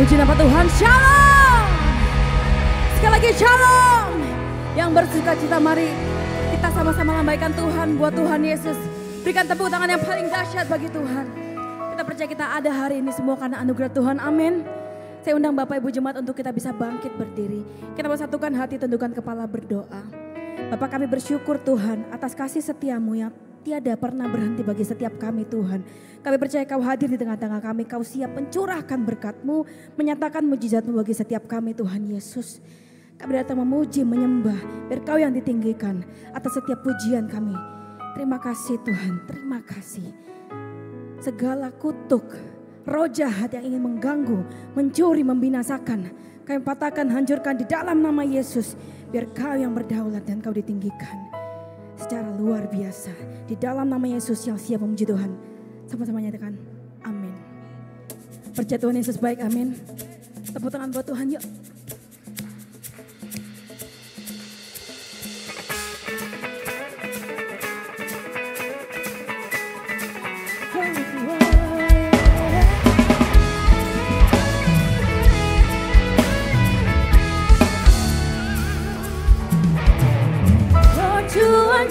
Puji nama Tuhan, shalom. Sekali lagi shalom. Yang bersuka cita, mari kita sama-sama lambaikan Tuhan buat Tuhan Yesus. Berikan tepuk tangan yang paling dahsyat bagi Tuhan. Kita percaya kita ada hari ini semua karena anugerah Tuhan, amin. Saya undang Bapak Ibu Jemaat untuk kita bisa bangkit berdiri. Kita bersatukan hati, tundukkan kepala, berdoa. Bapak, kami bersyukur Tuhan atas kasih setiamu yang tiada pernah berhenti bagi setiap kami Tuhan. Kami percaya Kau hadir di tengah-tengah kami. Kau siap mencurahkan berkat-Mu, menyatakan mujizat-Mu bagi setiap kami Tuhan Yesus. Kami datang memuji, menyembah, biar Kau yang ditinggikan atas setiap pujian kami. Terima kasih Tuhan, terima kasih. Segala kutuk, roh jahat yang ingin mengganggu, mencuri, membinasakan, kami patahkan, hancurkan di dalam nama Yesus. Biar Kau yang berdaulat dan Kau ditinggikan secara luar biasa. Di dalam nama Yesus yang siap memuji Tuhan. Sama-sama nyatakan amin. Percaya Tuhan Yesus baik, amin. Tepuk tangan buat Tuhan yuk.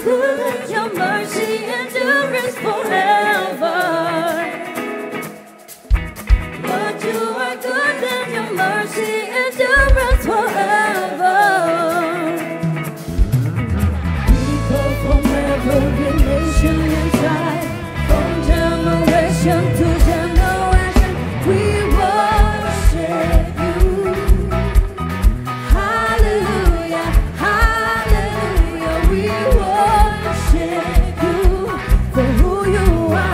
Good, your mercy endures forever. Lord, you are good and your mercy endures forever. People from every nation and tribe, from generation to generation, we worship you. Hallelujah, hallelujah, we worship you for who you are.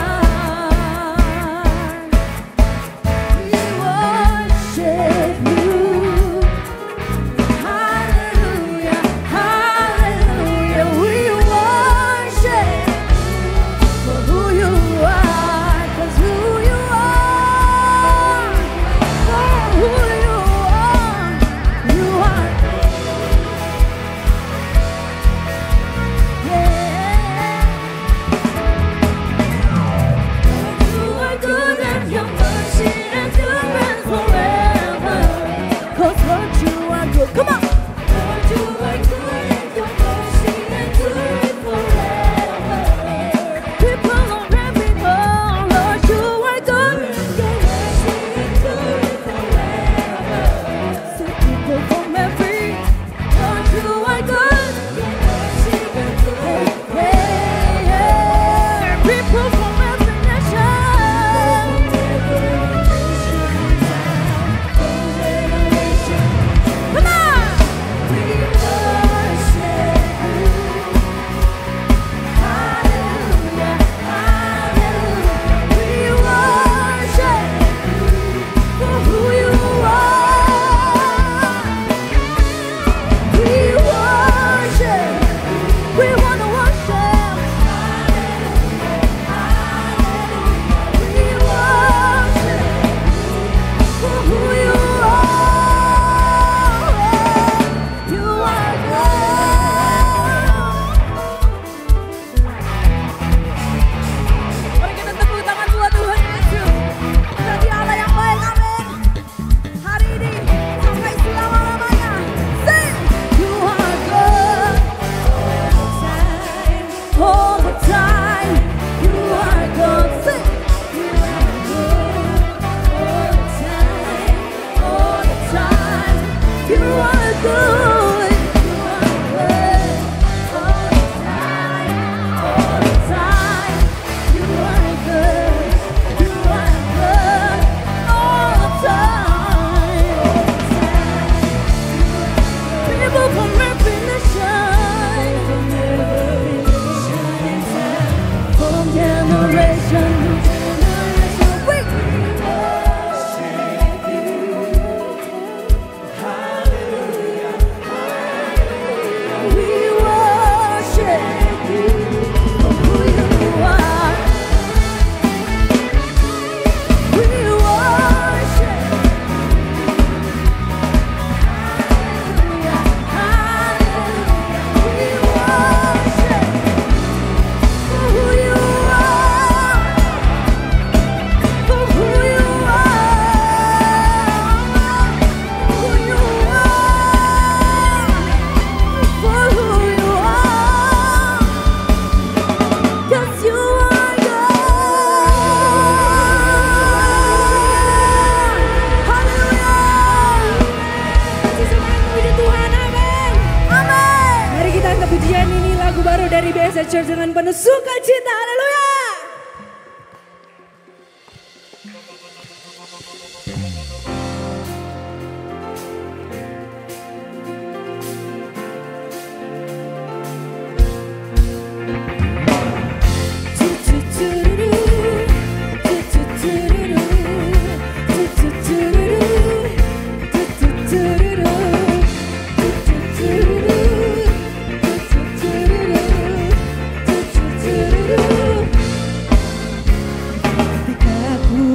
dari BSD Church dengan penuh sukacita. Haleluya.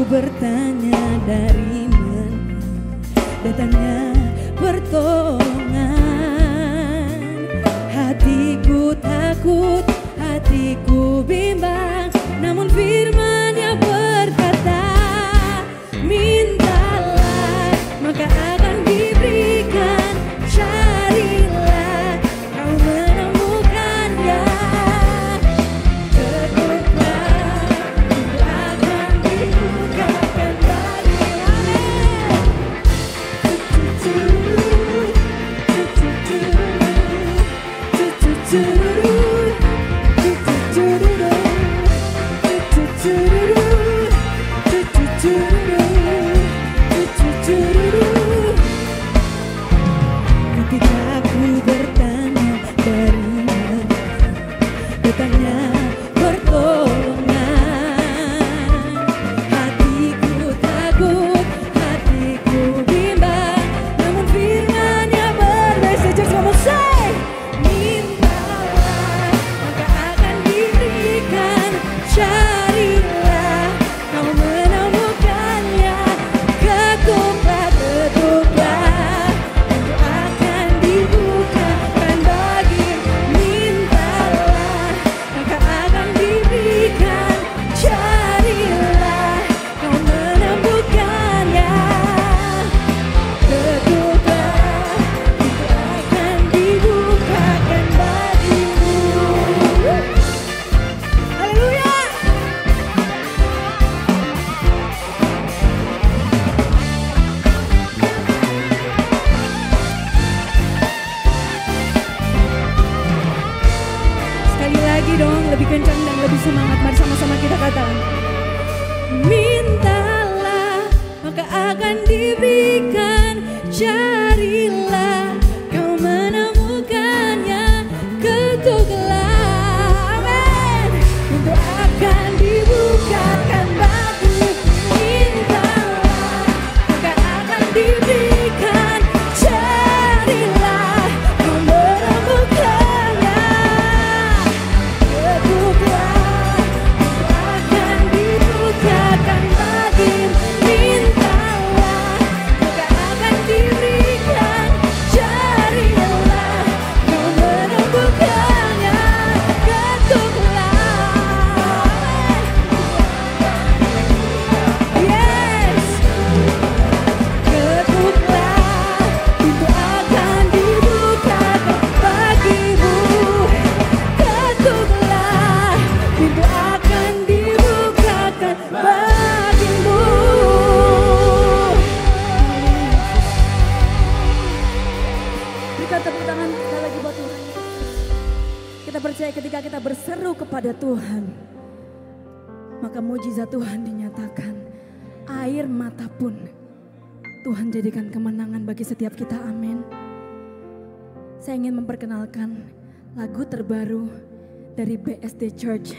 Bertanya dari mana datangnya pertolongan. Hatiku takut, hatiku bimbang, namun firman-Nya berkata, mintalah maka akan diberikan, carilah kau menemukannya. Ketika ku bertanya dari mana datangnya pertolongan, hatiku takut, hatiku bimbang, namun firman-Nya berbeza. Just ngomong say, mintalah maka akan diberikan, carilah kau menemukannya. Ketuklah, ketuklah, pintu akan dibukakan bagimu. Mintalah maka akan diberikan, carilah kau menemukannya. Ketuklah, pintu akan dibukakan bagimu. Haleluya. Sekali lagi dong, lebih kencang dan lebih semangat. Mari sama-sama kita katakan, mintalah maka akan diberikan, carilah kau menemukannya. Ketuklah, amin, pintu akan dibukakan bagimu. Mintalah maka akan diberikan, carilah kau menemukannya. Ketuklah, pintu akan dibukakan bagimu. Mintalah maka akan diberikan, carilah kau menemukannya. Ketuklah, yes. Ketuklah, pintu akan dibukakan bagimu. Ketuklah, pintu akan dibukakan bagimu. Berikan tepuk tangan sekali lagi buat Tuhan. Kita percaya ketika kita berseru kepada Tuhan, maka mujizat Tuhan dinyatakan. Air mata pun Tuhan jadikan kemenangan bagi setiap kita, amin. Saya ingin memperkenalkan lagu terbaru dari BSD Church,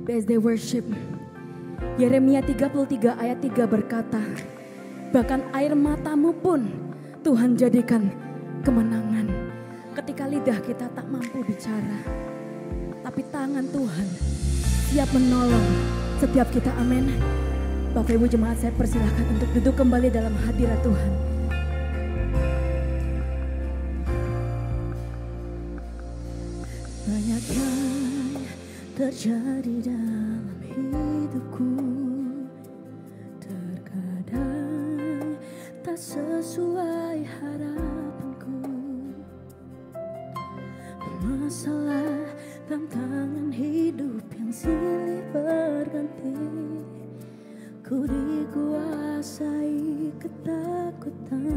BSD Worship. Yeremia 33 ayat 3 berkata, bahkan air matamu pun Tuhan jadikan kemenangan. Ketika lidah kita tak mampu bicara, tapi tangan Tuhan siap menolong setiap kita, amin. Bapak Ibu jemaat, saya persilahkan untuk duduk kembali dalam hadirat Tuhan. Banyak yang terjadi dalam hidupku, terkadang tak sesuai harapanku. Masalah, tantangan hidup yang silih berganti, ku dikuasai ketakutan.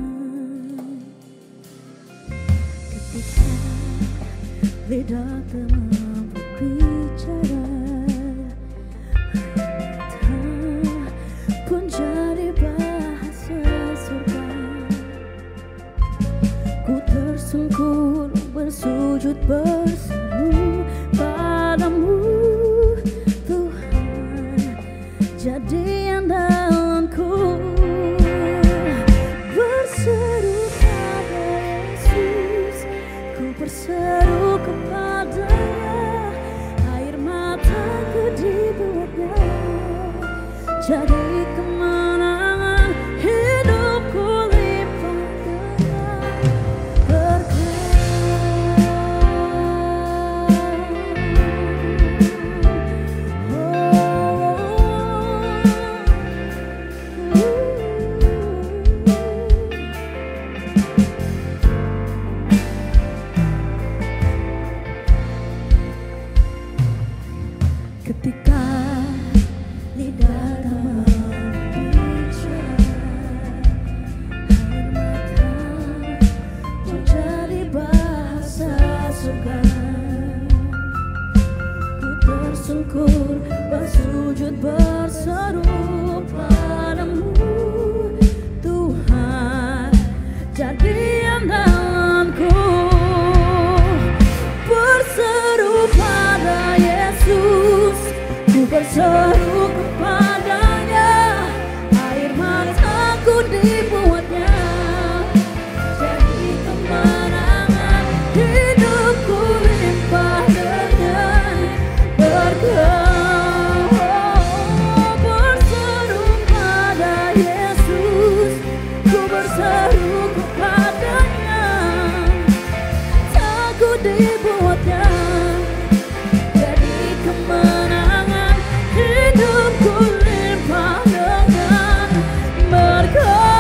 Ketika lidah tak mampu bicara, mata pun jadi bahasa surga. Ku tersungkur bersujud berseru padamu Tuhan, jadi andalanku. Berseru pada Yesus, ku berseru kepadanya, air mataku dibuatnya jadi kemenangan, hidupku limpah dengan berkah. Ketika lidah tak mampu bicara, air mata menjadi bahasa surga. Ku tersungkur bersujud berseru padamu Tuhan, jadi andalanku. Berseru pada Yesus, ku berseru kepadanya, air mataku dibuatnya jadi kemenangan, hidupku limpah dengan berkah. Berseru pada Yesus, ku berseru kepadanya, takut dibuatnya jadi kemenangan, hidupku limpah dengan berkah.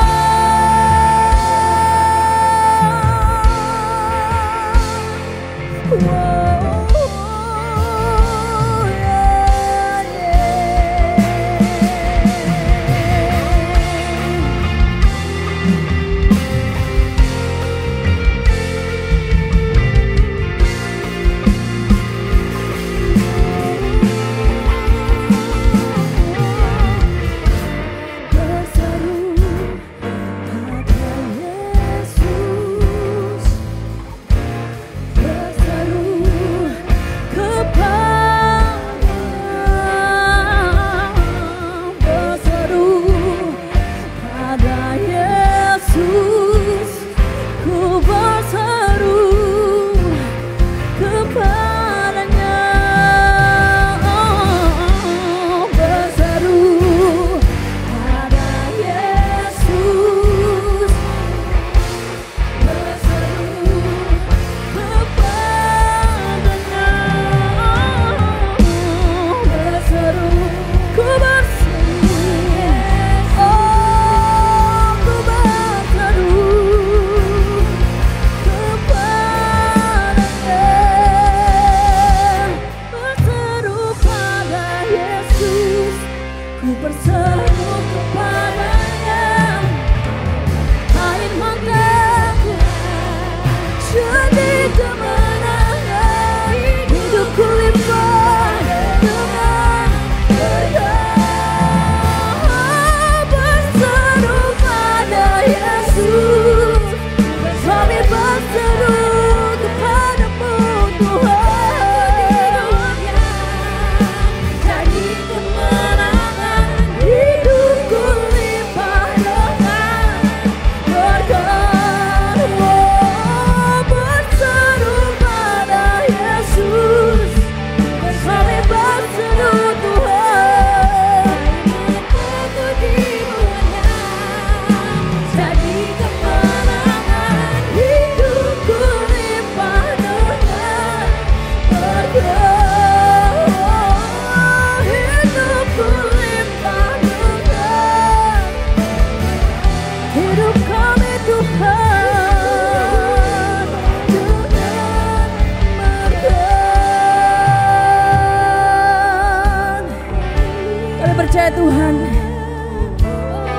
percaya Tuhan,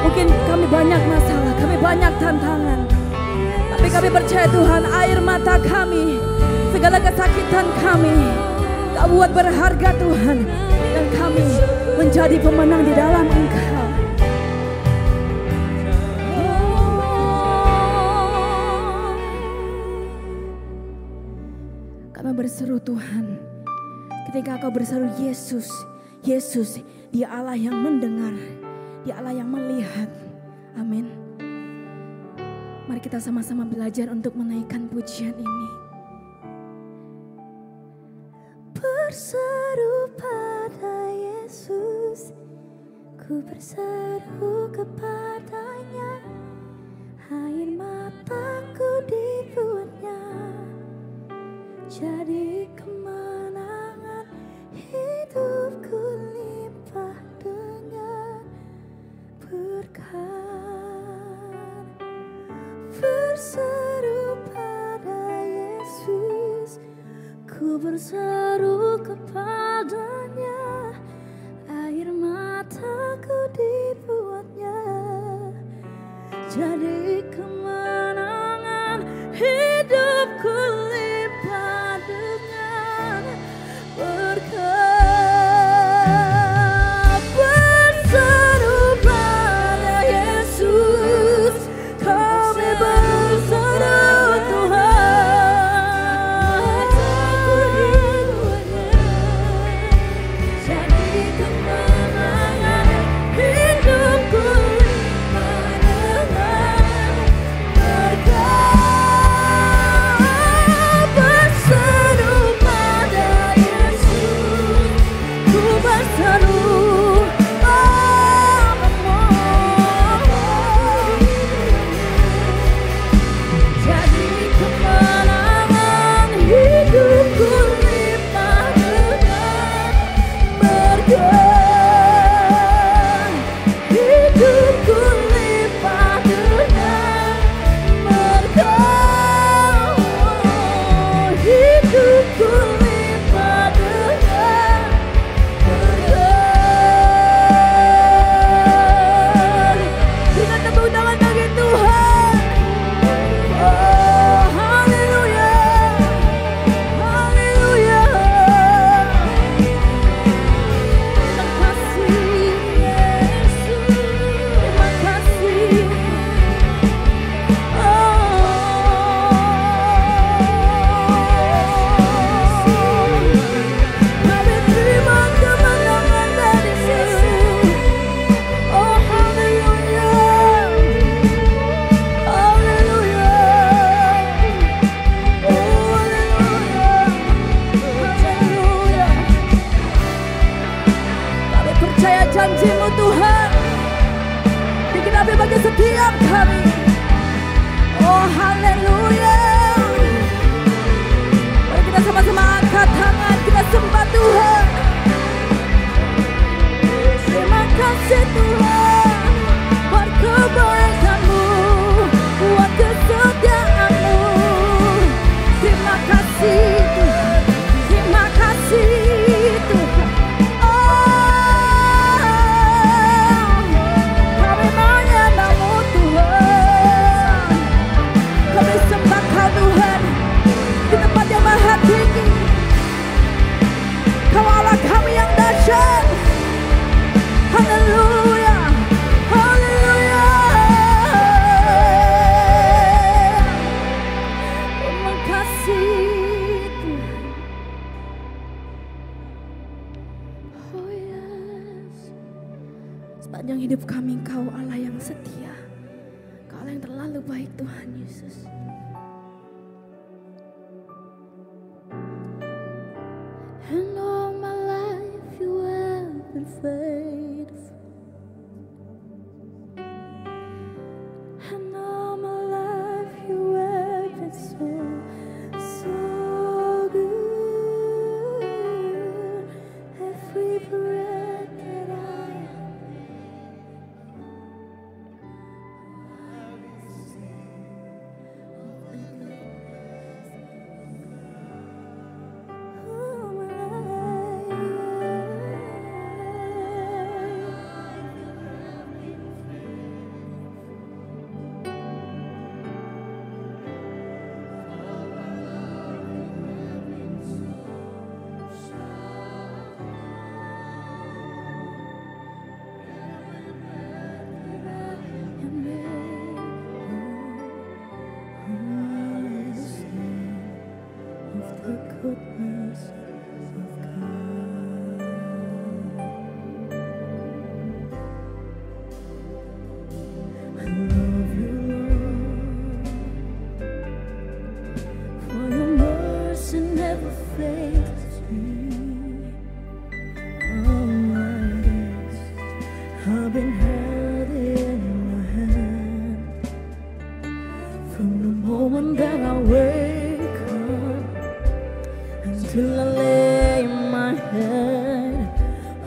mungkin kami banyak masalah, kami banyak tantangan, tapi kami percaya Tuhan, air mata kami, segala kesakitan kami, Kau buat berharga Tuhan. Dan kami menjadi pemenang di dalam Engkau. Kami berseru Tuhan, ketika Kau berseru Yesus, Yesus, Dia Allah yang mendengar, Dia Allah yang melihat. Amin. Mari kita sama-sama belajar untuk menaikkan pujian ini. Berseru pada Yesus, ku berseru kepadanya, air mataku dibuatnya jadi kemenangan, hidupku limpah dengan berkat. Berseru pada Yesus, ku berseru kepadanya, air mataku dibuatnya jadi kemenangan, hidupku limpah dengan berkat. Berseru pada Yesus, kami berseru Tuhan, jadi kemenangan, hidupku limpah dengan berkat. Berseru pada Yesus, ku berseru, jadi kemenangan, hidupku limpah dengan berkat. Hidupku limpah dengan berkat. Hidupku limpah dengan berkat. Berikan tepuk tangan bagi Tuhan. Oh, haleluya. Haleluya. Terima kasih Yesus. Terima kasih. Kami terima kemenangan dari Yesus. Oh, haleluya. Haleluya. Oh, haleluya. Haleluya. Kami percaya janji-Mu Tuhan, dikenapi bagi setiap kami. Oh, haleluya. Mari kita sama-sama angkat tangan, kita sembah Tuhan. Terima kasih Tuhan, buat kebaikan-Mu, buat kesetiaan-Mu. Terima kasih Tuhan, terima kasih Tuhan. Oh, kami menyembah-Mu Tuhan. Kami sembah Kau Tuhan di tempat yang maha tinggi. Kau Allah kami yang dahsyat. Haleluya. Haleluya. Terima kasih Tuhan. Oh yes. Sepanjang hidup kami Kau Allah yang setia. Kau Allah yang terlalu baik Tuhan Yesus. And all my life You have been faithful. And all my life You have been so, so good. Every breath that I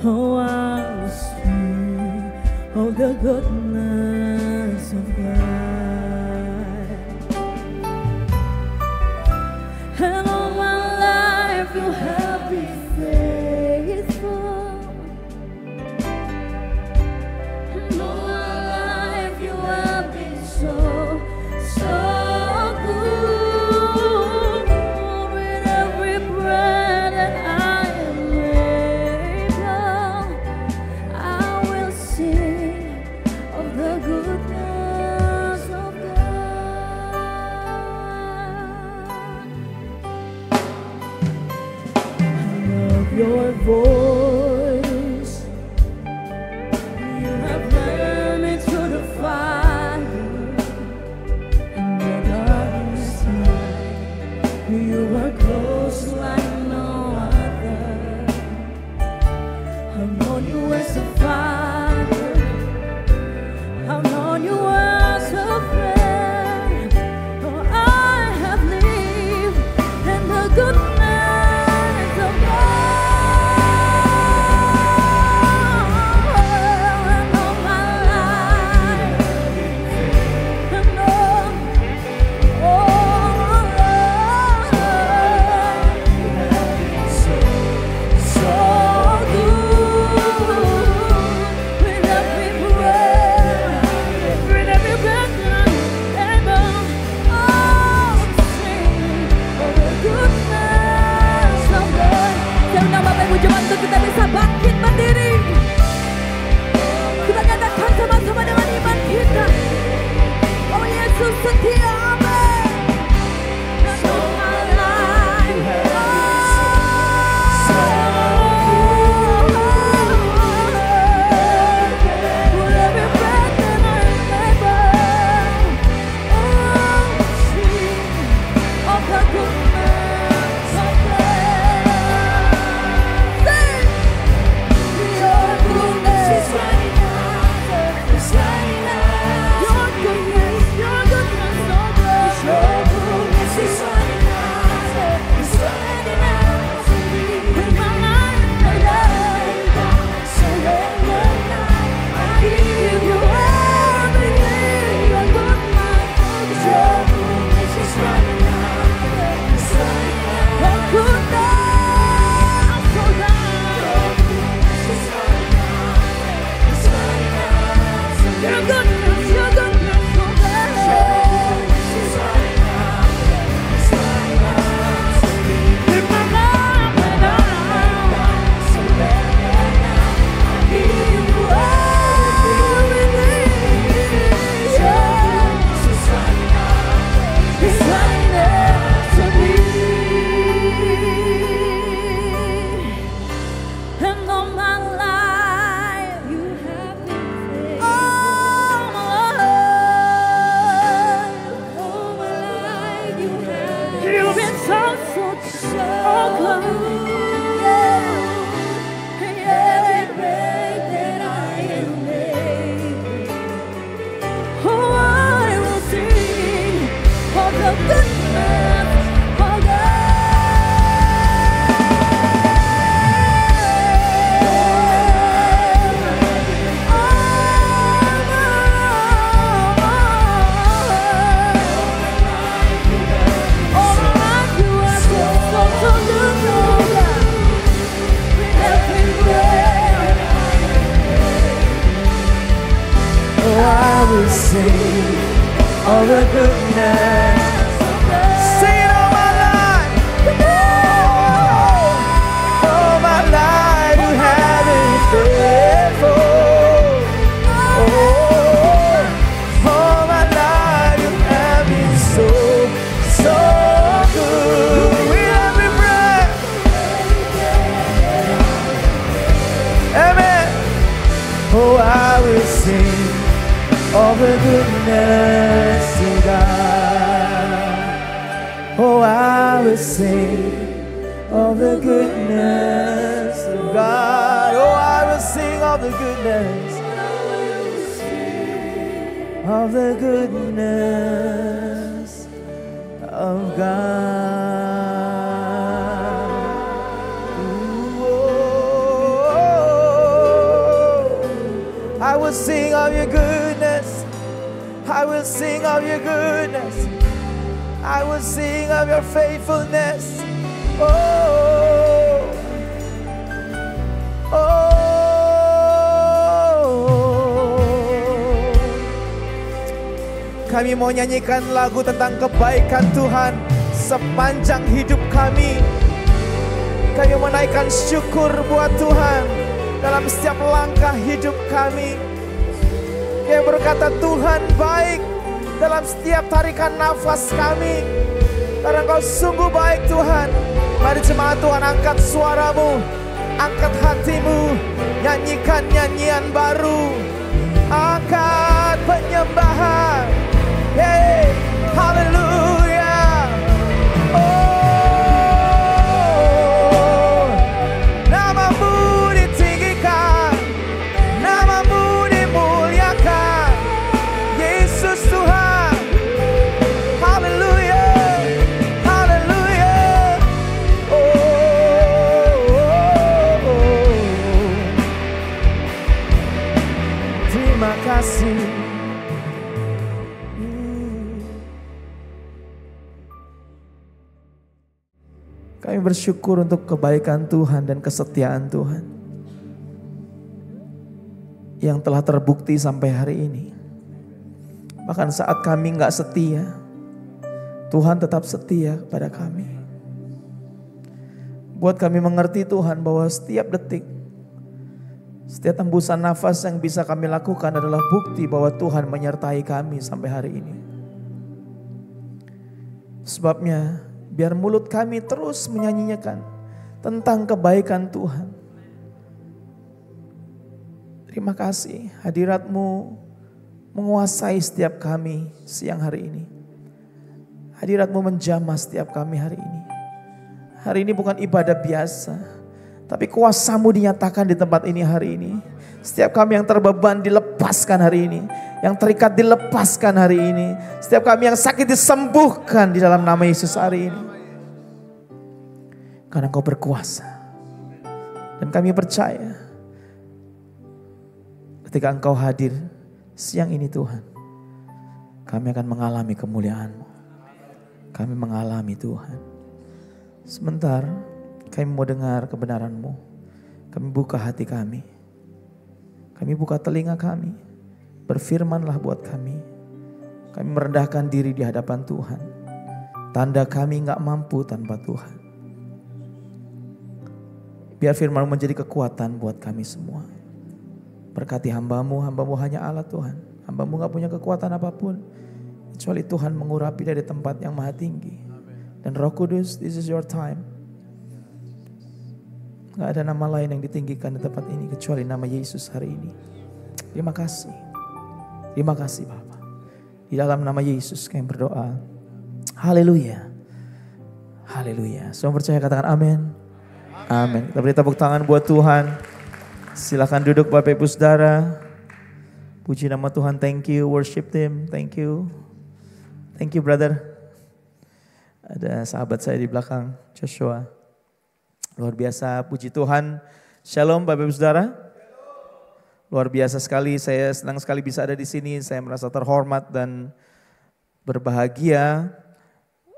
Oh, I will sing of the goodness of God. And all my life you have been faithful. And all my life you have been so good. With every breath that I am able, I will sing of the goodness of God. I love your voice. You have led me through the fire and the darkest night. You are close like no other. I've known you as a father. I've known you as a friend. Oh, I have lived in the goodness of God. And all my life, and all, so good. With every breath, with every breath that I'm able, I'll sing of the goodness of God. Saya undang Bapak Ibu jemaat untuk kita bisa bangkit berdiri. Kita nyatakan sama-sama dengan iman kita. Oh, Yesus setia, amin. And all my life, with every breath that I'm able, I'll sing of the goodness of God. Sing your goodness is running after, it's running after. Your goodness, oh God. Your goodness is running after, it's running after me. In my life, my life, I surrender now. I give you everything. Your goodness, your goodness is running after, it's running after. Your goodness, oh God. Your goodness is running after, it's running after. Your goodness, oh God. In my life, my life, I surrender now. I give you everything. Your goodness is running after, it's running after me. And all my life you have been faithful. All my life you have been. You've been so good. Yeah. Every breath that I am able, oh, I will sing of the goodness of I will sing of the goodness. Sing it all my life. All my life you have been faithful. All my life you have been so good. With every breath. Amen. Oh, I will sing of the goodness of God. Oh, I will sing of the goodness of God. Oh, I will sing of the goodness of the goodness of God. Ooh, oh, will sing of your goodness. I will sing of your goodness. I will sing of your faithfulness. Oh, kami mau nyanyikan lagu tentang kebaikan Tuhan sepanjang hidup kami. Kami menaikkan syukur buat Tuhan dalam setiap langkah hidup kami. Kami berkata Tuhan baik dalam setiap tarikan nafas kami. Karena Kau sungguh baik Tuhan. Mari jemaat Tuhan, angkat suaramu, angkat hatimu, nyanyikan nyanyian baru, angkat penyembahan. Hey, haleluya. Oh, namamu ditinggikan, namamu dimuliakan, Yesus Tuhan. Haleluya, haleluya. Oh, terima kasih. Kami bersyukur untuk kebaikan Tuhan dan kesetiaan Tuhan yang telah terbukti sampai hari ini. Bahkan saat kami gak setia, Tuhan tetap setia kepada kami. Buat kami mengerti Tuhan bahwa setiap detik, setiap tembusan nafas yang bisa kami lakukan adalah bukti bahwa Tuhan menyertai kami sampai hari ini. Sebabnya biar mulut kami terus menyanyikan tentang kebaikan Tuhan. Terima kasih hadirat-Mu menguasai setiap kami siang hari ini. Hadirat-Mu menjamah setiap kami hari ini. Hari ini bukan ibadah biasa, tapi kuasa-Mu dinyatakan di tempat ini hari ini. Setiap kami yang terbeban dilepaskan hari ini. Yang terikat dilepaskan hari ini. Setiap kami yang sakit disembuhkan di dalam nama Yesus hari ini. Karena Engkau berkuasa. Dan kami percaya ketika Engkau hadir siang ini Tuhan, kami akan mengalami kemuliaan-Mu. Kami mengalami Tuhan. Sebentar kami mau dengar kebenaran-Mu. Kami buka hati kami. Kami buka telinga kami. Berfirmanlah buat kami. Kami merendahkan diri di hadapan Tuhan. Tanda kami gak mampu tanpa Tuhan. Biar firman-Mu menjadi kekuatan buat kami semua. Berkati hamba-Mu, hamba-Mu hanya Allah Tuhan. Hamba-Mu gak punya kekuatan apapun. Kecuali Tuhan mengurapi dari tempat yang maha tinggi. Dan Roh Kudus, this is your time. Gak ada nama lain yang ditinggikan di tempat ini kecuali nama Yesus hari ini. Terima kasih. Terima kasih Bapa. Di dalam nama Yesus kami berdoa. Haleluya. Haleluya. Semua percaya katakan amin. Amin. Kita beri tepuk tangan buat Tuhan. Silakan duduk Bapak Ibu Saudara. Puji nama Tuhan. Thank you worship team. Thank you. Thank you brother. Ada sahabat saya di belakang, Joshua. Luar biasa, puji Tuhan. Shalom Bapak Ibu Saudara. Luar biasa sekali, saya senang sekali bisa ada di sini. Saya merasa terhormat dan berbahagia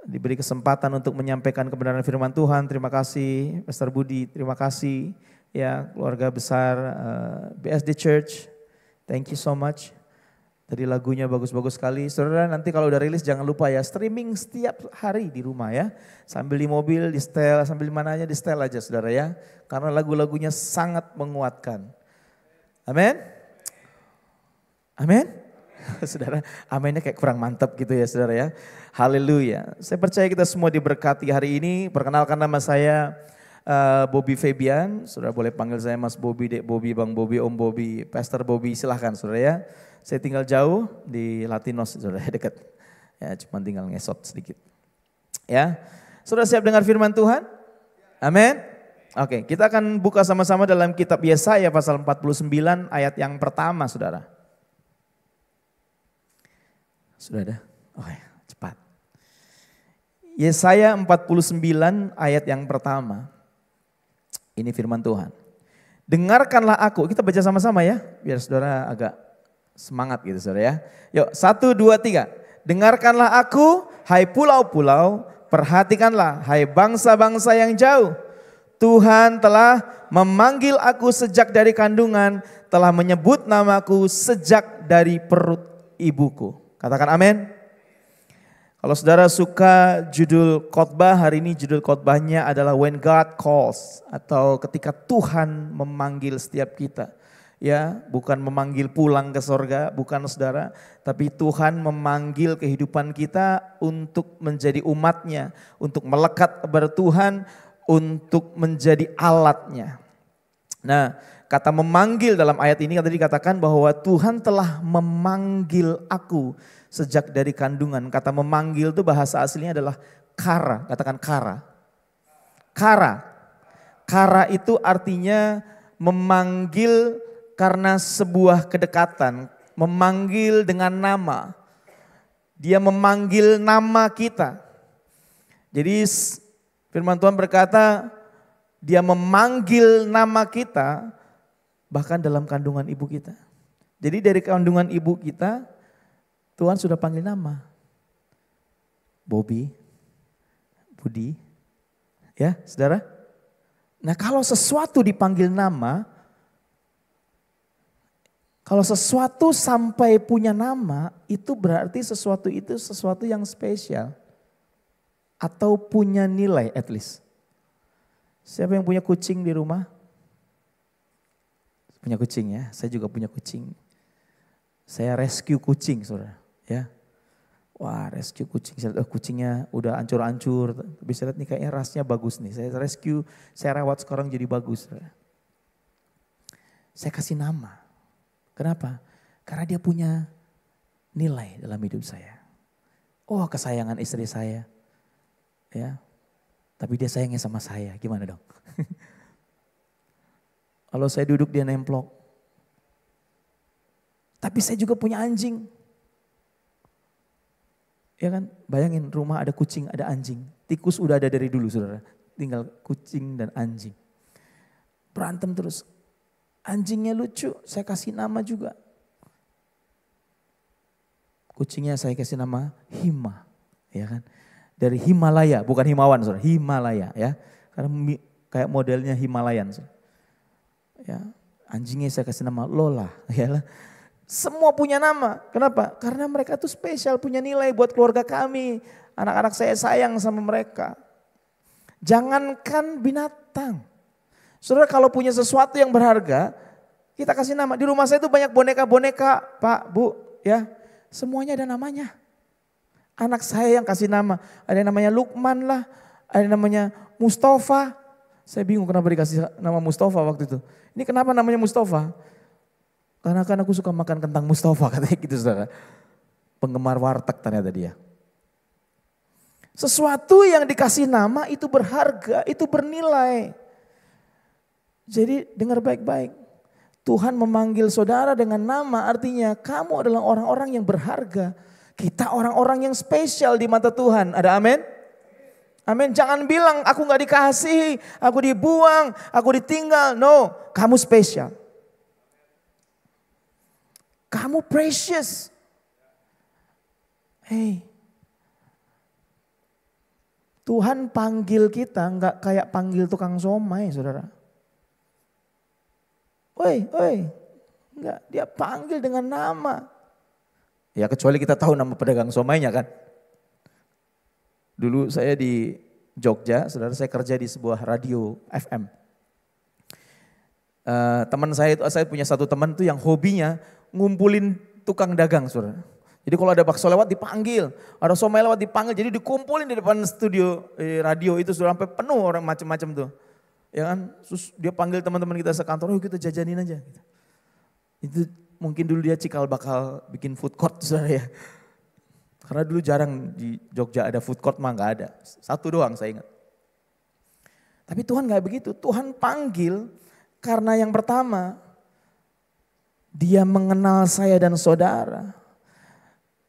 diberi kesempatan untuk menyampaikan kebenaran firman Tuhan. Terima kasih Pastor Budi, terima kasih ya keluarga besar BSD Church. Thank you so much. Tadi lagunya bagus-bagus sekali. Saudara nanti kalau udah rilis jangan lupa ya streaming setiap hari di rumah ya. Sambil di mobil, di setel, sambil di mananya di setel aja saudara ya. Karena lagu-lagunya sangat menguatkan. Amin. Amin. Saudara, aminnya kayak kurang mantap gitu ya saudara ya. Haleluya. Saya percaya kita semua diberkati hari ini. Perkenalkan nama saya Bobby Fabian. Saudara boleh panggil saya Mas Bobby, Dek Bobby, Bang Bobby, Om Bobby, Pastor Bobby, silahkan saudara ya. Saya tinggal jauh di Latinos saudara, dekat. Ya cuma tinggal ngesot sedikit. Ya, saudara siap dengar firman Tuhan? Amin. Oke, kita akan buka sama-sama dalam kitab Yesaya pasal 49 ayat yang pertama saudara. Sudah ada? Oke, cepat. Yesaya 49 ayat yang pertama. Ini firman Tuhan. Dengarkanlah aku. Kita baca sama-sama ya, biar saudara agak semangat gitu saudara ya. Yuk 1, 2, 3. Dengarkanlah aku, hai pulau-pulau, perhatikanlah hai bangsa-bangsa yang jauh. Tuhan telah memanggil aku sejak dari kandungan, telah menyebut namaku sejak dari perut ibuku. Katakan amin. Kalau saudara suka judul khotbah, hari ini judul khotbahnya adalah When God Calls, atau ketika Tuhan memanggil setiap kita. Ya, bukan memanggil pulang ke sorga, bukan saudara, tapi Tuhan memanggil kehidupan kita untuk menjadi umatnya, untuk melekat kepada Tuhan, untuk menjadi alatnya. Nah, kata memanggil dalam ayat ini tadi dikatakan bahwa Tuhan telah memanggil aku sejak dari kandungan. Kata memanggil itu bahasa aslinya adalah kara, katakan kara. Kara. Kara itu artinya memanggil karena sebuah kedekatan, memanggil dengan nama. Dia memanggil nama kita. Jadi firman Tuhan berkata, dia memanggil nama kita bahkan dalam kandungan ibu kita. Jadi dari kandungan ibu kita, Tuhan sudah panggil nama. Bobby, Budi, ya saudara. Nah kalau sesuatu dipanggil nama, kalau sesuatu sampai punya nama, itu berarti sesuatu itu sesuatu yang spesial. Atau punya nilai at least. Siapa yang punya kucing di rumah? Punya kucing ya, saya juga punya kucing. Saya rescue kucing saudara. Ya, wah rescue kucing, kucingnya udah hancur-hancur, tapi saya lihat nih kayaknya rasnya bagus nih, saya rescue, saya rawat sekarang jadi bagus. Saya kasih nama, kenapa? Karena dia punya nilai dalam hidup saya. Oh kesayangan istri saya, ya, tapi dia sayangnya sama saya, gimana dong? Kalau saya duduk dia nemplok, tapi saya juga punya anjing. Ya kan, bayangin rumah ada kucing, ada anjing. Tikus udah ada dari dulu saudara, tinggal kucing dan anjing. Berantem terus. Anjingnya lucu, saya kasih nama juga. Kucingnya saya kasih nama Hima, ya kan. Dari Himalaya, bukan Himawan saudara, Himalaya ya. Karena kayak modelnya Himalayan saudara. Ya, anjingnya saya kasih nama Lola, ya lah. Semua punya nama. Kenapa? Karena mereka tuh spesial, punya nilai buat keluarga kami. Anak-anak saya sayang sama mereka. Jangankan binatang. Saudara kalau punya sesuatu yang berharga, kita kasih nama. Di rumah saya tuh banyak boneka-boneka, Pak, Bu, ya. Semuanya ada namanya. Anak saya yang kasih nama. Ada yang namanya Lukman lah, ada yang namanya Mustafa. Saya bingung kenapa dikasih nama Mustafa waktu itu. Ini kenapa namanya Mustafa? Karena kan aku suka makan kentang Mustafa katanya gitu saudara. Penggemar warteg ternyata dia. Sesuatu yang dikasih nama itu berharga, itu bernilai. Jadi dengar baik-baik. Tuhan memanggil saudara dengan nama artinya kamu adalah orang-orang yang berharga. Kita orang-orang yang spesial di mata Tuhan. Ada amin? Amin. Jangan bilang aku gak dikasihi, aku dibuang, aku ditinggal. No, kamu spesial. Kamu precious. Hey, Tuhan panggil kita nggak kayak panggil tukang somai, saudara. Woi, nggak, dia panggil dengan nama. Ya kecuali kita tahu nama pedagang somainya kan. Dulu saya di Jogja, saudara, saya kerja di sebuah radio FM. Teman saya punya satu teman tuh yang hobinya ngumpulin tukang dagang, saudara. Jadi kalau ada bakso lewat dipanggil, ada somai lewat dipanggil, jadi dikumpulin di depan studio radio itu sudah sampai penuh orang macam-macam tuh. Ya kan, terus dia panggil teman-teman kita sekantor, oh kita jajanin aja. Itu mungkin dulu dia cikal bakal bikin food court, saudara ya. Karena dulu jarang di Jogja ada food court, mah nggak ada. Satu doang saya ingat. Tapi Tuhan nggak begitu, Tuhan panggil karena yang pertama, dia mengenal saya dan saudara.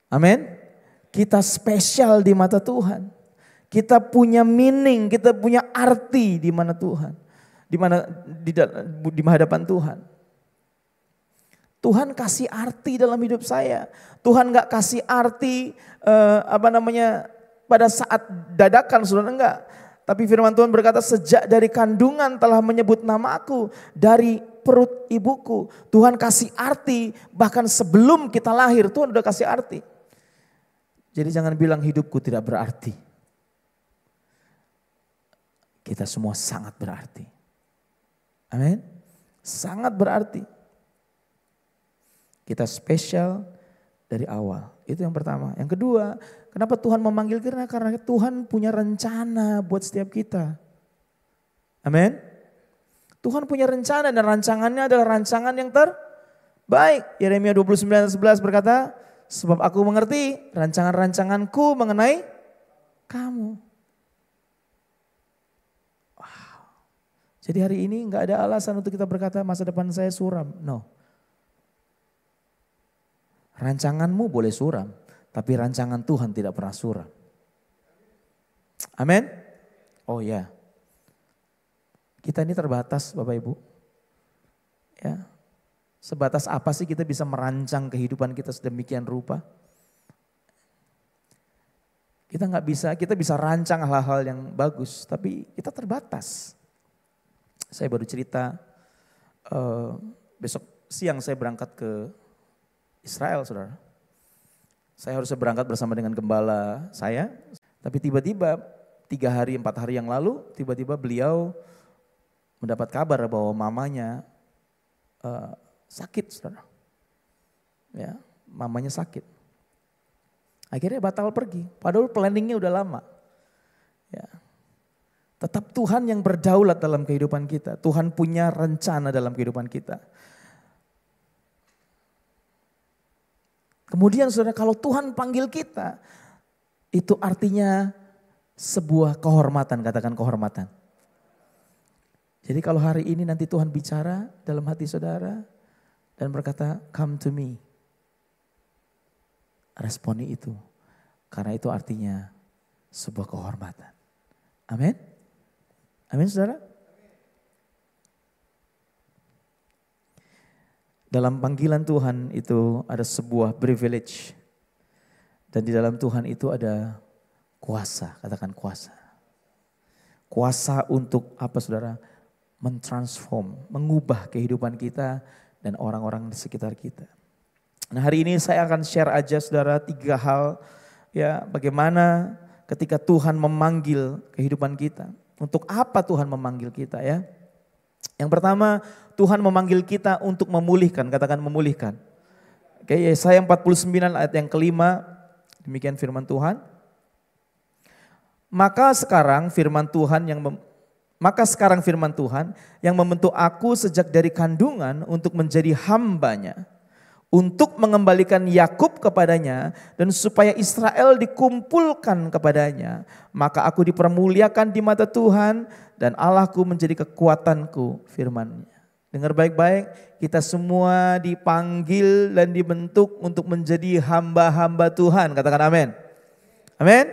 Amin. Kita spesial di mata Tuhan. Kita punya meaning, kita punya arti di mana Tuhan. di hadapan Tuhan. Tuhan kasih arti dalam hidup saya. Tuhan gak kasih arti pada saat dadakan, saudara, enggak. Tapi firman Tuhan berkata, sejak dari kandungan telah menyebut namaku, dari perut ibuku. Tuhan kasih arti, bahkan sebelum kita lahir Tuhan udah kasih arti. Jadi jangan bilang hidupku tidak berarti. Kita semua sangat berarti. Amin. Sangat berarti. Kita spesial dari awal. Itu yang pertama. Yang kedua, kenapa Tuhan memanggil kita? Karena Tuhan punya rencana buat setiap kita. Amin. Tuhan punya rencana dan rancangannya adalah rancangan yang terbaik. Yeremia 29:11 berkata, sebab aku mengerti rancangan-rancanganku mengenai kamu. Wow. Jadi hari ini gak ada alasan untuk kita berkata masa depan saya suram. No. Rancanganmu boleh suram, tapi rancangan Tuhan tidak pernah suram. Amin. Oh ya. Kita ini terbatas Bapak Ibu. Ya. Sebatas apa sih kita bisa merancang kehidupan kita sedemikian rupa? Kita bisa rancang hal-hal yang bagus, tapi kita terbatas. Saya baru cerita, besok siang saya berangkat ke Israel, saudara. Saya harusnya berangkat bersama dengan gembala saya, tapi tiba-tiba 3 hari, 4 hari yang lalu, tiba-tiba beliau mendapat kabar bahwa mamanya sakit, saudara. Ya, mamanya sakit. Akhirnya batal pergi, padahal planningnya udah lama. Ya. Tetap Tuhan yang berdaulat dalam kehidupan kita. Tuhan punya rencana dalam kehidupan kita. Kemudian saudara, kalau Tuhan panggil kita, itu artinya sebuah kehormatan, katakan kehormatan. Jadi kalau hari ini nanti Tuhan bicara dalam hati saudara dan berkata, come to me. Responi itu, karena itu artinya sebuah kehormatan. Amin. Amin saudara. Dalam panggilan Tuhan itu ada sebuah privilege. Dan di dalam Tuhan itu ada kuasa, katakan kuasa. Kuasa untuk apa saudara? Mentransform, mengubah kehidupan kita dan orang-orang di sekitar kita. Nah hari ini saya akan share aja saudara 3 hal ya bagaimana ketika Tuhan memanggil kehidupan kita. Untuk apa Tuhan memanggil kita ya? Yang pertama, Tuhan memanggil kita untuk memulihkan, katakan memulihkan. Oke, Yesaya 49 ayat yang kelima, demikian firman Tuhan. Maka sekarang firman Tuhan yang membentuk aku sejak dari kandungan untuk menjadi hambanya, untuk mengembalikan Yakub kepadanya dan supaya Israel dikumpulkan kepadanya. Maka aku dipermuliakan di mata Tuhan dan Allahku menjadi kekuatanku, firman-Nya. Dengar baik-baik, kita semua dipanggil dan dibentuk untuk menjadi hamba-hamba Tuhan. Katakan amin. Amin.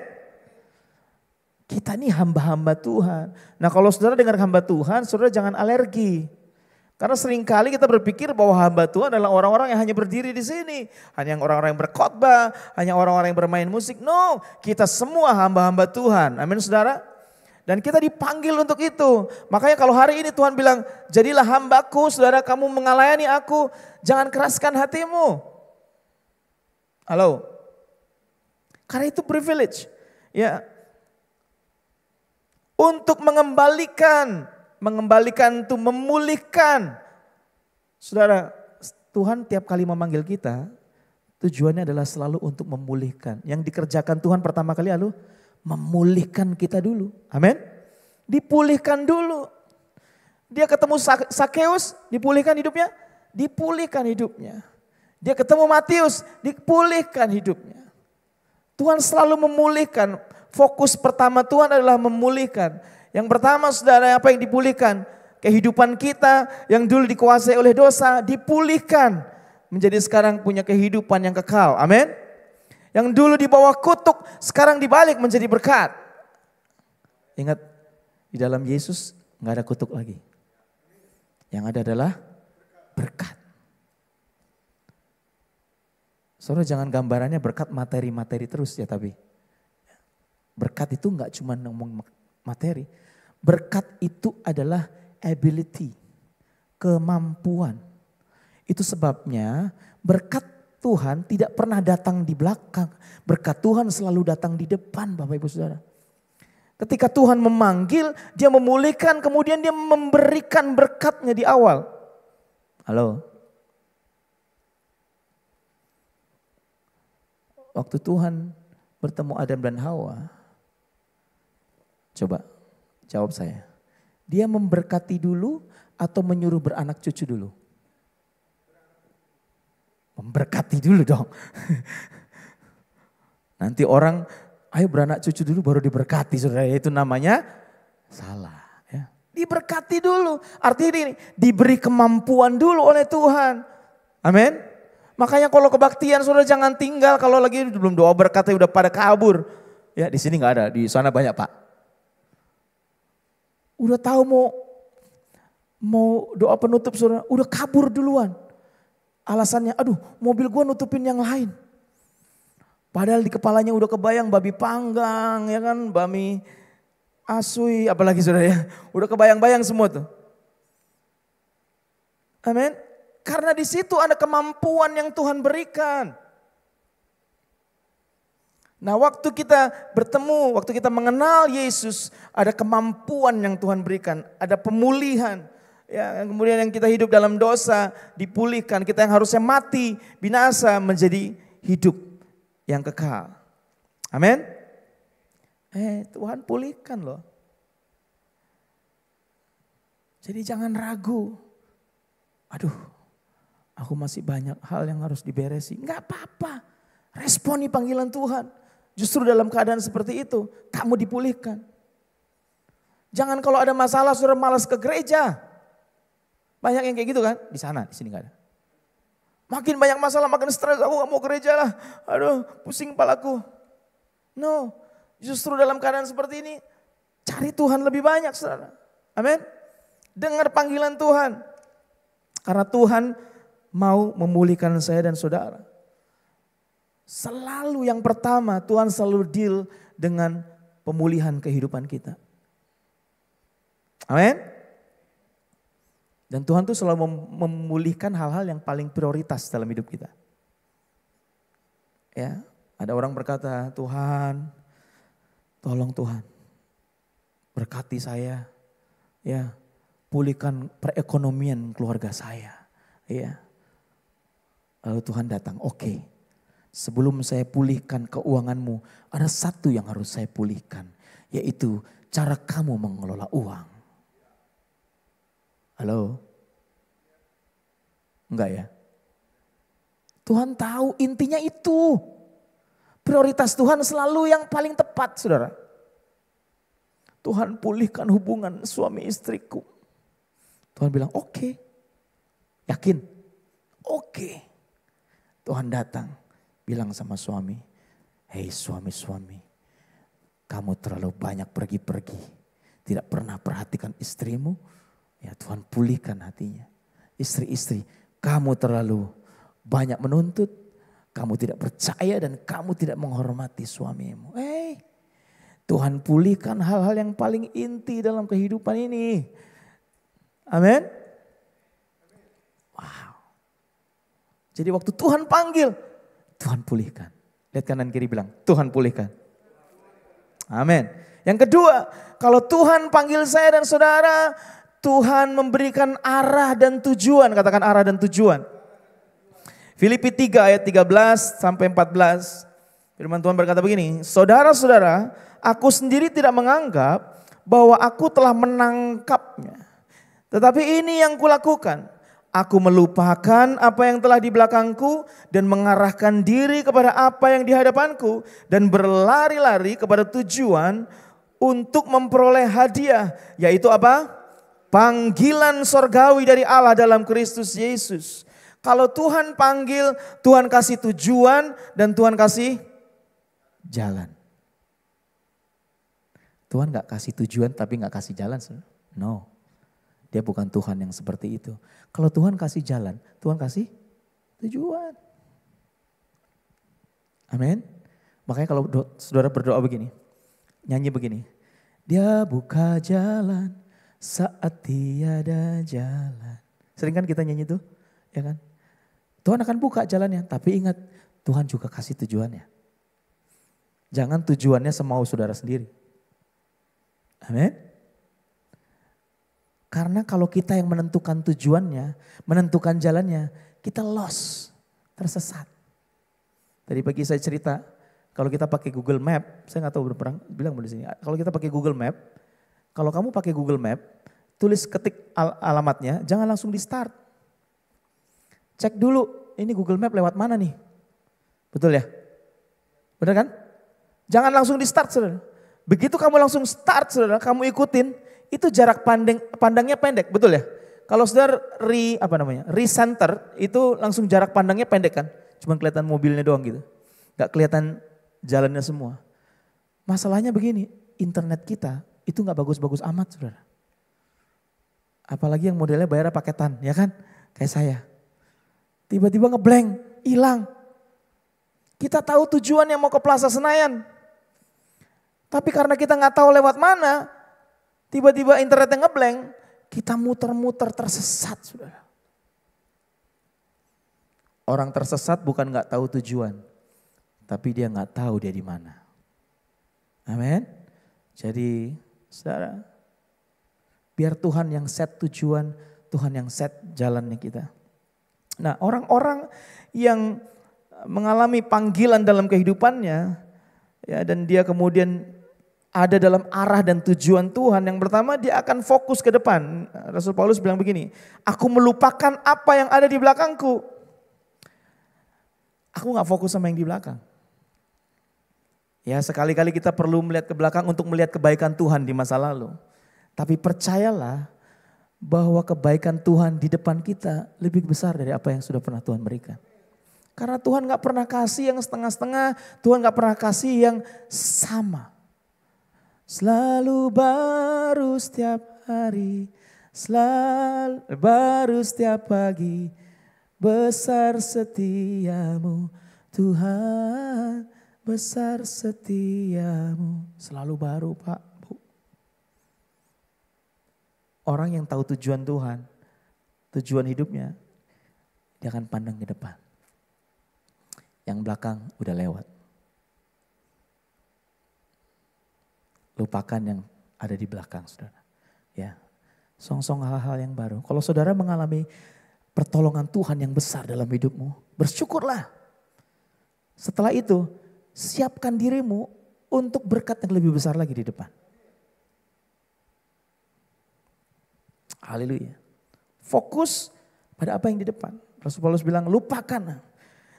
Kita ini hamba-hamba Tuhan. Nah kalau saudara dengar hamba Tuhan, saudara jangan alergi. Karena seringkali kita berpikir bahwa hamba Tuhan adalah orang-orang yang hanya berdiri di sini. Hanya orang-orang yang berkhotbah, hanya orang-orang yang bermain musik. No, kita semua hamba-hamba Tuhan. Amin saudara. Dan kita dipanggil untuk itu. Makanya kalau hari ini Tuhan bilang, jadilah hambaku, saudara kamu mengalayani aku. Jangan keraskan hatimu. Halo. Karena itu privilege. Ya. Untuk mengembalikan itu memulihkan. Saudara, Tuhan tiap kali memanggil kita, tujuannya adalah selalu untuk memulihkan. Yang dikerjakan Tuhan pertama kali lalu memulihkan kita dulu. Amin. Dipulihkan dulu. Dia ketemu Sakeus, dipulihkan hidupnya? Dipulihkan hidupnya. Dia ketemu Matius, dipulihkan hidupnya. Tuhan selalu memulihkan. Fokus pertama Tuhan adalah memulihkan. Yang pertama saudara, apa yang dipulihkan? Kehidupan kita yang dulu dikuasai oleh dosa dipulihkan. Menjadi sekarang punya kehidupan yang kekal. Amin. Yang dulu di bawah kutuk, sekarang dibalik menjadi berkat. Ingat, di dalam Yesus gak ada kutuk lagi. Yang ada adalah berkat. Saudara jangan gambarannya berkat materi-materi terus ya, tapi berkat itu enggak cuma ngomong materi. Berkat itu adalah ability, kemampuan. Itu sebabnya berkat Tuhan tidak pernah datang di belakang. Berkat Tuhan selalu datang di depan, Bapak Ibu Saudara. Ketika Tuhan memanggil, dia memulihkan, kemudian dia memberikan berkatnya di awal. Halo? Waktu Tuhan bertemu Adam dan Hawa, coba jawab saya. Dia memberkati dulu atau menyuruh beranak cucu dulu? Memberkati dulu dong. Nanti orang, ayo beranak cucu dulu baru diberkati, saudara. Itu namanya salah. Ya. Diberkati dulu, artinya ini diberi kemampuan dulu oleh Tuhan. Amin. Makanya kalau kebaktian saudara jangan tinggal kalau lagi belum doa berkatnya udah pada kabur. Ya di sini nggak ada, di sana banyak Pak. Udah tahu mau doa penutup saudara, udah kabur duluan. Alasannya, aduh mobil gua nutupin yang lain. Padahal di kepalanya udah kebayang babi panggang, ya kan, bami asui, apalagi saudara ya. Udah kebayang-bayang semua tuh. Amin. Karena di situ ada kemampuan yang Tuhan berikan. Nah waktu kita bertemu, waktu kita mengenal Yesus, ada kemampuan yang Tuhan berikan, ada pemulihan. Ya, kemudian yang kita hidup dalam dosa dipulihkan, kita yang harusnya mati, binasa menjadi hidup yang kekal. Amin. Tuhan pulihkan loh. Jadi jangan ragu. Aduh, aku masih banyak hal yang harus diberesi. Enggak apa-apa. Responi panggilan Tuhan. Justru dalam keadaan seperti itu, kamu dipulihkan. Jangan kalau ada masalah sudah malas ke gereja. Banyak yang kayak gitu kan? Di sana, di sini enggak ada. Makin banyak masalah, makin stres, aku gak mau gereja lah. Aduh, pusing kepalaku. No, justru dalam keadaan seperti ini, cari Tuhan lebih banyak, saudara. Amin. Dengar panggilan Tuhan. Karena Tuhan mau memulihkan saya dan saudara. Selalu yang pertama, Tuhan selalu deal dengan pemulihan kehidupan kita. Amin. Dan Tuhan tuh selalu memulihkan hal-hal yang paling prioritas dalam hidup kita. Ya, ada orang berkata, Tuhan, tolong Tuhan, berkati saya, ya, pulihkan perekonomian keluarga saya, ya. Lalu Tuhan datang, oke, sebelum saya pulihkan keuanganmu, ada satu yang harus saya pulihkan, yaitu cara kamu mengelola uang. Halo? Enggak ya? Tuhan tahu intinya itu. Prioritas Tuhan selalu yang paling tepat, saudara. Tuhan pulihkan hubungan suami istriku. Tuhan bilang oke. Yakin? Oke. Tuhan datang bilang sama suami, hei suami-suami, kamu terlalu banyak pergi-pergi. Tidak pernah perhatikan istrimu. Ya Tuhan pulihkan hatinya. Istri-istri, kamu terlalu banyak menuntut. Kamu tidak percaya dan kamu tidak menghormati suamimu. Tuhan pulihkan hal-hal yang paling inti dalam kehidupan ini. Amin. Wow. Jadi waktu Tuhan panggil, Tuhan pulihkan. Lihat kanan kiri bilang, Tuhan pulihkan. Amin. Yang kedua, kalau Tuhan panggil saya dan saudara, Tuhan memberikan arah dan tujuan. Katakan arah dan tujuan. Filipi 3 ayat 13 sampai 14. Firman Tuhan berkata begini. Saudara-saudara, aku sendiri tidak menganggap bahwa aku telah menangkapnya. Tetapi ini yang kulakukan. Aku melupakan apa yang telah di belakangku dan mengarahkan diri kepada apa yang di hadapanku. Dan berlari-lari kepada tujuan untuk memperoleh hadiah. Yaitu apa? Panggilan sorgawi dari Allah dalam Kristus Yesus. Kalau Tuhan panggil, Tuhan kasih tujuan dan Tuhan kasih jalan. Tuhan gak kasih tujuan tapi gak kasih jalan. No. Dia bukan Tuhan yang seperti itu. Kalau Tuhan kasih jalan, Tuhan kasih tujuan. Amin. Makanya kalau saudara berdoa begini, nyanyi begini. Dia buka jalan saat tiada jalan. Sering kan kita nyanyi itu, ya kan? Tuhan akan buka jalannya, tapi ingat Tuhan juga kasih tujuannya. Jangan tujuannya semau saudara sendiri. Amin. Karena kalau kita yang menentukan tujuannya, menentukan jalannya, kita lost, tersesat. Tadi pagi saya cerita, kalau kita pakai Google Map, saya nggak tahu berperang, bilang di sini. Kalau kita pakai Google Map, kalau kamu pakai Google Map, tulis ketik alamatnya, jangan langsung di start. Cek dulu, ini Google Map lewat mana nih? Betul ya? Benar kan? Jangan langsung di start, saudara. Begitu kamu langsung start, saudara, kamu ikutin, itu jarak pandangnya pendek, betul ya? Kalau saudara recenter, itu langsung jarak pandangnya pendek kan? Cuma kelihatan mobilnya doang gitu. Gak kelihatan jalannya semua. Masalahnya begini, internet kita itu gak bagus-bagus amat, saudara. Apalagi yang modelnya bayar paketan, ya kan? Kayak saya. Tiba-tiba ngeblank, hilang. Kita tahu tujuannya mau ke Plaza Senayan. Tapi karena kita gak tahu lewat mana, tiba-tiba internetnya ngeblank, kita muter-muter tersesat, saudara. Orang tersesat bukan gak tahu tujuan, tapi dia gak tahu dia di mana. Amin. Jadi saudara, biar Tuhan yang set tujuan, Tuhan yang set jalannya kita. Nah, orang-orang yang mengalami panggilan dalam kehidupannya, ya, dan dia kemudian ada dalam arah dan tujuan Tuhan, yang pertama dia akan fokus ke depan. Rasul Paulus bilang begini, aku melupakan apa yang ada di belakangku. Aku gak fokus sama yang di belakang. Ya, sekali-kali kita perlu melihat ke belakang untuk melihat kebaikan Tuhan di masa lalu. Tapi percayalah bahwa kebaikan Tuhan di depan kita lebih besar dari apa yang sudah pernah Tuhan berikan. Karena Tuhan gak pernah kasih yang setengah-setengah, Tuhan gak pernah kasih yang sama. Selalu baru setiap hari, selalu baru setiap pagi, besar setiamu Tuhan, besar setiamu. Selalu baru, Pak, Bu. Orang yang tahu tujuan Tuhan, tujuan hidupnya, dia akan pandang ke depan. Yang belakang udah lewat. Lupakan yang ada di belakang, saudara. Ya, song-song hal-hal yang baru. Kalau saudara mengalami pertolongan Tuhan yang besar dalam hidupmu, bersyukurlah. Setelah itu, siapkan dirimu untuk berkat yang lebih besar lagi di depan. Haleluya. Fokus pada apa yang di depan. Rasul Paulus bilang, lupakan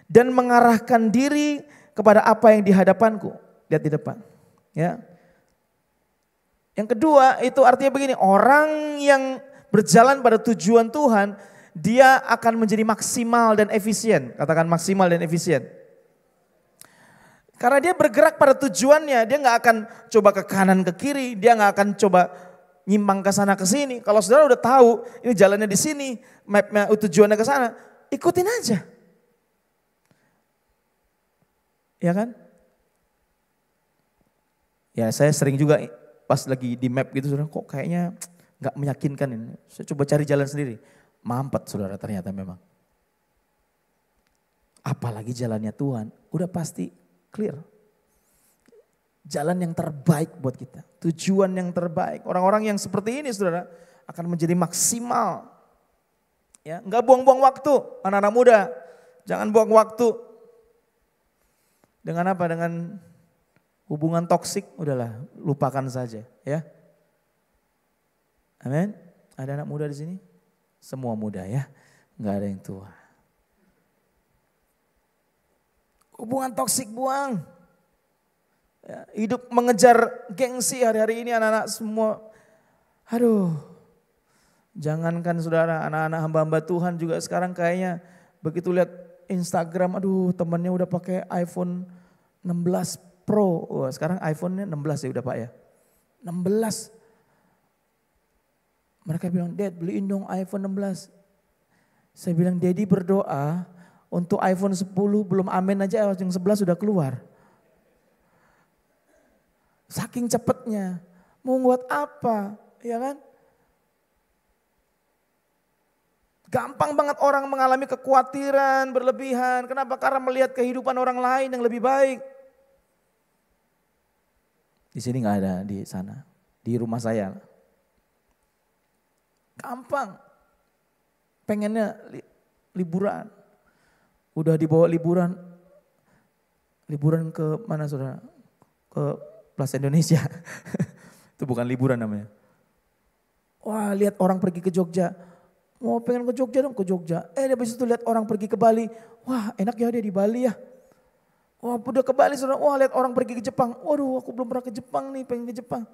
dan mengarahkan diri kepada apa yang di hadapanku. Lihat di depan. Ya. Yang kedua itu artinya begini, orang yang berjalan pada tujuan Tuhan, dia akan menjadi maksimal dan efisien. Katakan maksimal dan efisien. Karena dia bergerak pada tujuannya, dia gak akan coba ke kanan ke kiri, dia gak akan coba nyimpang ke sana ke sini. Kalau saudara udah tahu ini jalannya di sini, mapnya tujuannya ke sana, ikutin aja. Ya kan? Ya, saya sering juga pas lagi di map gitu, saudara, kok kayaknya gak meyakinkan ini. Saya coba cari jalan sendiri. Mampet, saudara, ternyata memang. Apalagi jalannya Tuhan, udah pasti clear. Jalan yang terbaik buat kita. Tujuan yang terbaik. Orang-orang yang seperti ini, saudara, akan menjadi maksimal. Ya, gak buang-buang waktu, anak-anak muda. Jangan buang waktu. Dengan apa? Dengan hubungan toksik, udahlah, lupakan saja, ya. Amin. Ada anak muda di sini? Semua muda, ya. Enggak ada yang tua. Hubungan toksik buang. Ya, hidup mengejar gengsi hari-hari ini anak-anak semua. Aduh. Jangankan saudara, anak-anak hamba-hamba Tuhan juga sekarang kayaknya begitu lihat Instagram, aduh temannya udah pakai iPhone 16 Pro, wah, sekarang iPhone-nya 16 ya udah Pak ya. 16. Mereka bilang, Dad beliin dong iPhone 16. Saya bilang, Daddy berdoa untuk iPhone 10 belum amin aja yang 11 sudah keluar. Saking cepatnya, mau buat apa, ya kan? Gampang banget orang mengalami kekhawatiran berlebihan. Kenapa? Karena melihat kehidupan orang lain yang lebih baik. Di sini nggak ada, di sana, di rumah saya. Gampang, pengennya liburan. Udah dibawa liburan ke mana saudara? Ke Plaza Indonesia. Itu bukan liburan namanya. Wah, lihat orang pergi ke Jogja. Mau pengen ke Jogja dong, ke Jogja. Habis itu lihat orang pergi ke Bali. Wah, enak ya dia di Bali ya. Wah, udah ke Bali saudara. Wah, lihat orang pergi ke Jepang. Waduh, aku belum pernah ke Jepang nih, pengen ke Jepang.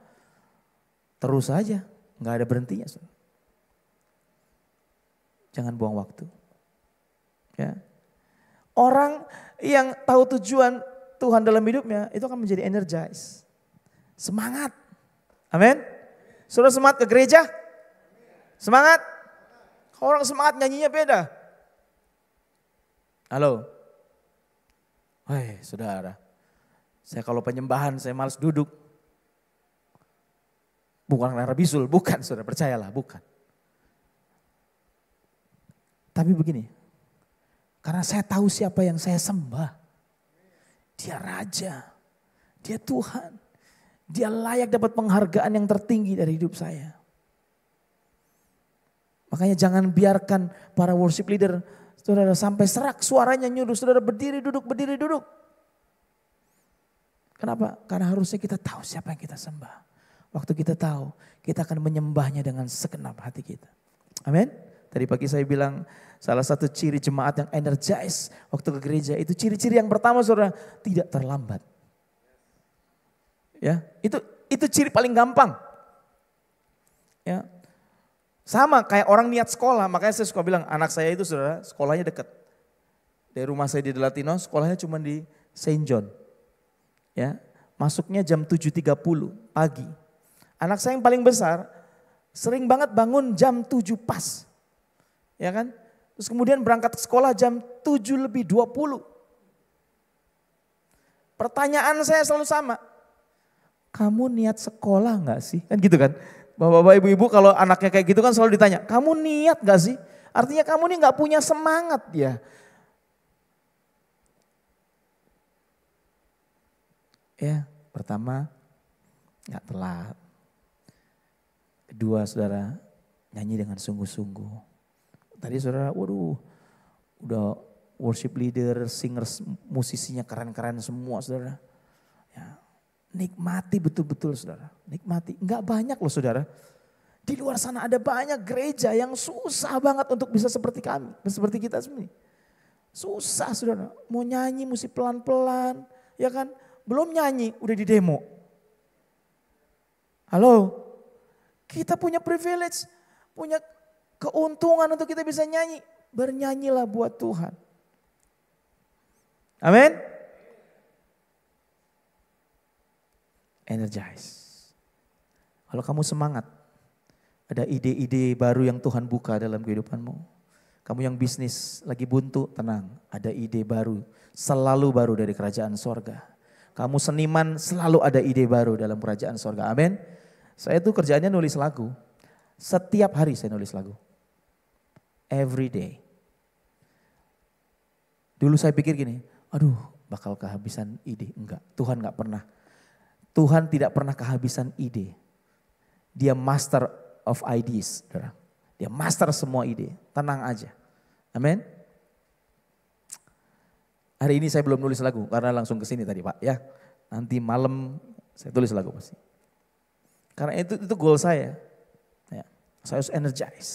Terus aja, nggak ada berhentinya saudara. Jangan buang waktu. Ya. Orang yang tahu tujuan Tuhan dalam hidupnya itu akan menjadi energized. Semangat. Amin. Saudara semangat ke gereja? Semangat? Orang semangat nyanyinya beda. Halo. Woi saudara. Saya kalau penyembahan saya malas duduk. Bukan karena bisul, bukan saudara, percayalah, bukan. Tapi begini, karena saya tahu siapa yang saya sembah. Dia Raja, dia Tuhan. Dia layak dapat penghargaan yang tertinggi dari hidup saya. Makanya jangan biarkan para worship leader, saudara sampai serak suaranya nyuruh saudara berdiri duduk. Kenapa? Karena harusnya kita tahu siapa yang kita sembah. Waktu kita tahu, kita akan menyembahnya dengan segenap hati kita. Amin. Tadi pagi saya bilang salah satu ciri jemaat yang energize waktu ke gereja itu ciri-ciri yang pertama saudara, tidak terlambat. Ya, itu ciri paling gampang. Ya. Sama kayak orang niat sekolah, makanya saya suka bilang anak saya itu saudara sekolahnya dekat. Dari rumah saya di Delatino, sekolahnya cuma di Saint John. Ya, masuknya jam 7.30 pagi. Anak saya yang paling besar sering banget bangun jam 7 pas. Ya kan? Terus kemudian berangkat ke sekolah jam 7:20. Pertanyaan saya selalu sama. Kamu niat sekolah enggak sih? Kan gitu kan? Bapak-bapak, ibu-ibu kalau anaknya kayak gitu kan selalu ditanya, kamu niat gak sih? Artinya kamu nih gak punya semangat ya. Ya, pertama gak telat. Kedua saudara, nyanyi dengan sungguh-sungguh. Tadi saudara, waduh udah worship leader, singers, musisinya keren-keren semua saudara. Ya. Nikmati betul-betul saudara, nikmati. Enggak banyak loh saudara. Di luar sana ada banyak gereja yang susah banget untuk bisa seperti kami, seperti kita semua. Susah saudara, mau nyanyi mesti pelan-pelan, ya kan? Belum nyanyi udah di demo. Halo, kita punya privilege, punya keuntungan untuk kita bisa nyanyi. Bernyanyilah buat Tuhan. Amin. Energize. Kalau kamu semangat, ada ide-ide baru yang Tuhan buka dalam kehidupanmu. Kamu yang bisnis lagi buntu, tenang. Ada ide baru, selalu baru dari kerajaan sorga. Kamu seniman, selalu ada ide baru dalam kerajaan sorga. Amin. Saya tuh kerjaannya nulis lagu. Setiap hari saya nulis lagu. Every day. Dulu saya pikir gini, aduh bakal kehabisan ide. Enggak, Tuhan gak pernah. Tuhan tidak pernah kehabisan ide. Dia master of ideas. Dia master semua ide. Tenang aja. Amin. Hari ini saya belum nulis lagu karena langsung ke sini tadi Pak. Ya, nanti malam saya tulis lagu pasti. Karena itu goal saya. Ya, saya harus energize.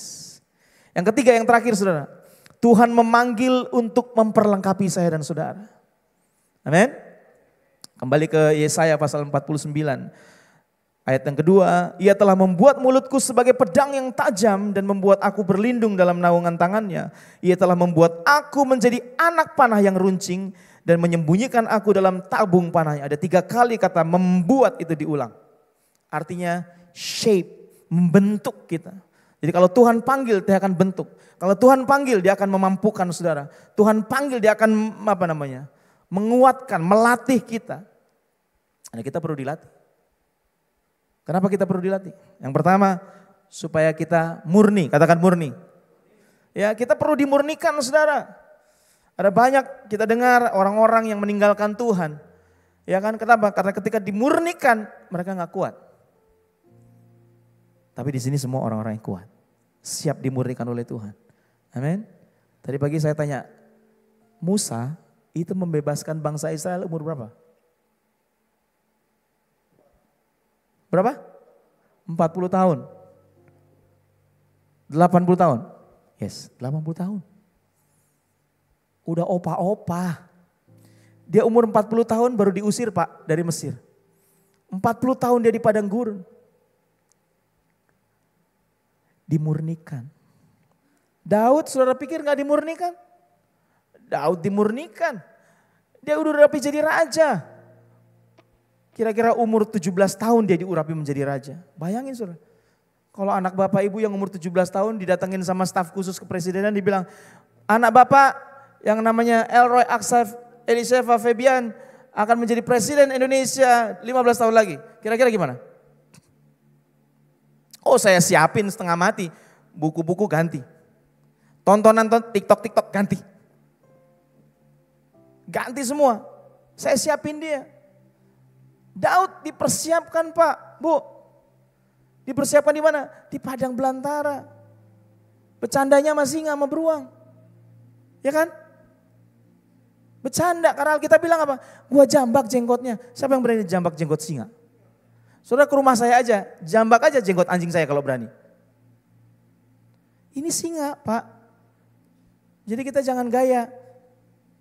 Yang ketiga, yang terakhir saudara. Tuhan memanggil untuk memperlengkapi saya dan saudara. Amin. Kembali ke Yesaya pasal 49. Ayat yang kedua, ia telah membuat mulutku sebagai pedang yang tajam dan membuat aku berlindung dalam naungan tangannya. Ia telah membuat aku menjadi anak panah yang runcing dan menyembunyikan aku dalam tabung panahnya. Ada 3 kali kata membuat itu diulang. Artinya shape, membentuk kita. Jadi kalau Tuhan panggil, dia akan bentuk. Kalau Tuhan panggil, dia akan memampukan saudara. Tuhan panggil, dia akan menguatkan, melatih kita. Nah, kita perlu dilatih. Kenapa kita perlu dilatih? Yang pertama, supaya kita murni, katakan murni. Ya, kita perlu dimurnikan saudara. Ada banyak kita dengar orang-orang yang meninggalkan Tuhan. Ya kan, kenapa? Karena ketika dimurnikan, mereka gak kuat. Tapi di sini semua orang-orang yang kuat. Siap dimurnikan oleh Tuhan. Amin. Tadi pagi saya tanya, Musa itu membebaskan bangsa Israel umur berapa? Berapa? 40 tahun. 80 tahun. Yes, 80 tahun. Udah opa-opa. Dia umur 40 tahun baru diusir Pak dari Mesir. 40 tahun dia di padang gurun. Dimurnikan. Daud saudara pikir gak dimurnikan? Daud dimurnikan. Dia udah rapi jadi raja. Kira-kira umur 17 tahun dia diurapi menjadi raja. Bayangin saudara. Kalau anak bapak ibu yang umur 17 tahun didatengin sama staf khusus kepresidenan dibilang, anak bapak yang namanya Elroy Aksaf Eliseva Fabian akan menjadi presiden Indonesia 15 tahun lagi. Kira-kira gimana? Oh saya siapin setengah mati, buku-buku ganti. Tontonan TikTok ganti. Ganti semua, saya siapin dia. Daud dipersiapkan Pak, Bu. Dipersiapkan di mana? Di padang belantara. Bercandanya masih sama beruang. Ya kan? Bercanda, karena kita bilang apa? Gua jambak jenggotnya. Siapa yang berani jambak jenggot singa? Saudara ke rumah saya aja, jambak aja jenggot anjing saya kalau berani. Ini singa Pak. Jadi kita jangan gaya.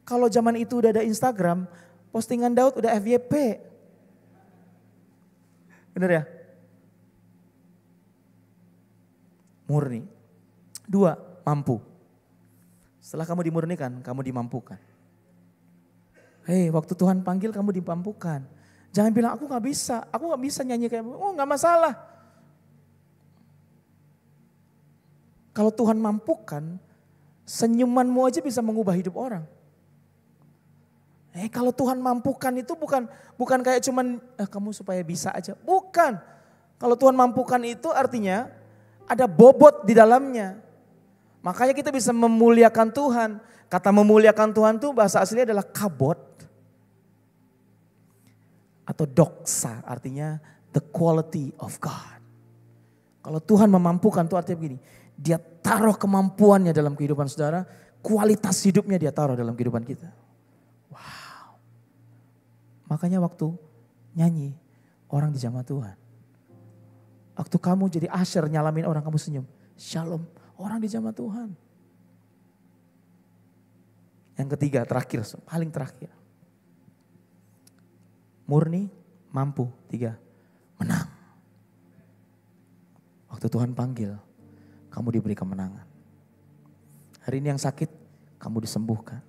Kalau zaman itu udah ada Instagram, postingan Daud udah FYP. Bener ya? Murni. 2, mampu. Setelah kamu dimurnikan, kamu dimampukan. Hei, waktu Tuhan panggil kamu dimampukan. Jangan bilang aku gak bisa nyanyi kayak, oh gak masalah. Kalau Tuhan mampukan, senyumanmu aja bisa mengubah hidup orang. Kalau Tuhan mampukan itu bukan kayak cuman kamu supaya bisa aja. Bukan. Kalau Tuhan mampukan itu artinya ada bobot di dalamnya. Makanya kita bisa memuliakan Tuhan. Kata memuliakan Tuhan itu bahasa aslinya adalah kabot. Atau doksa, artinya the quality of God. Kalau Tuhan memampukan itu artinya begini. Dia taruh kemampuannya dalam kehidupan saudara. Kualitas hidupnya dia taruh dalam kehidupan kita. Wow. Makanya waktu nyanyi, orang dijamah Tuhan. Waktu kamu jadi usher nyalamin orang, kamu senyum. Shalom, orang dijamah Tuhan. Yang ketiga, terakhir, paling terakhir. Murni, mampu. 3, menang. Waktu Tuhan panggil, kamu diberi kemenangan. Hari ini yang sakit, kamu disembuhkan.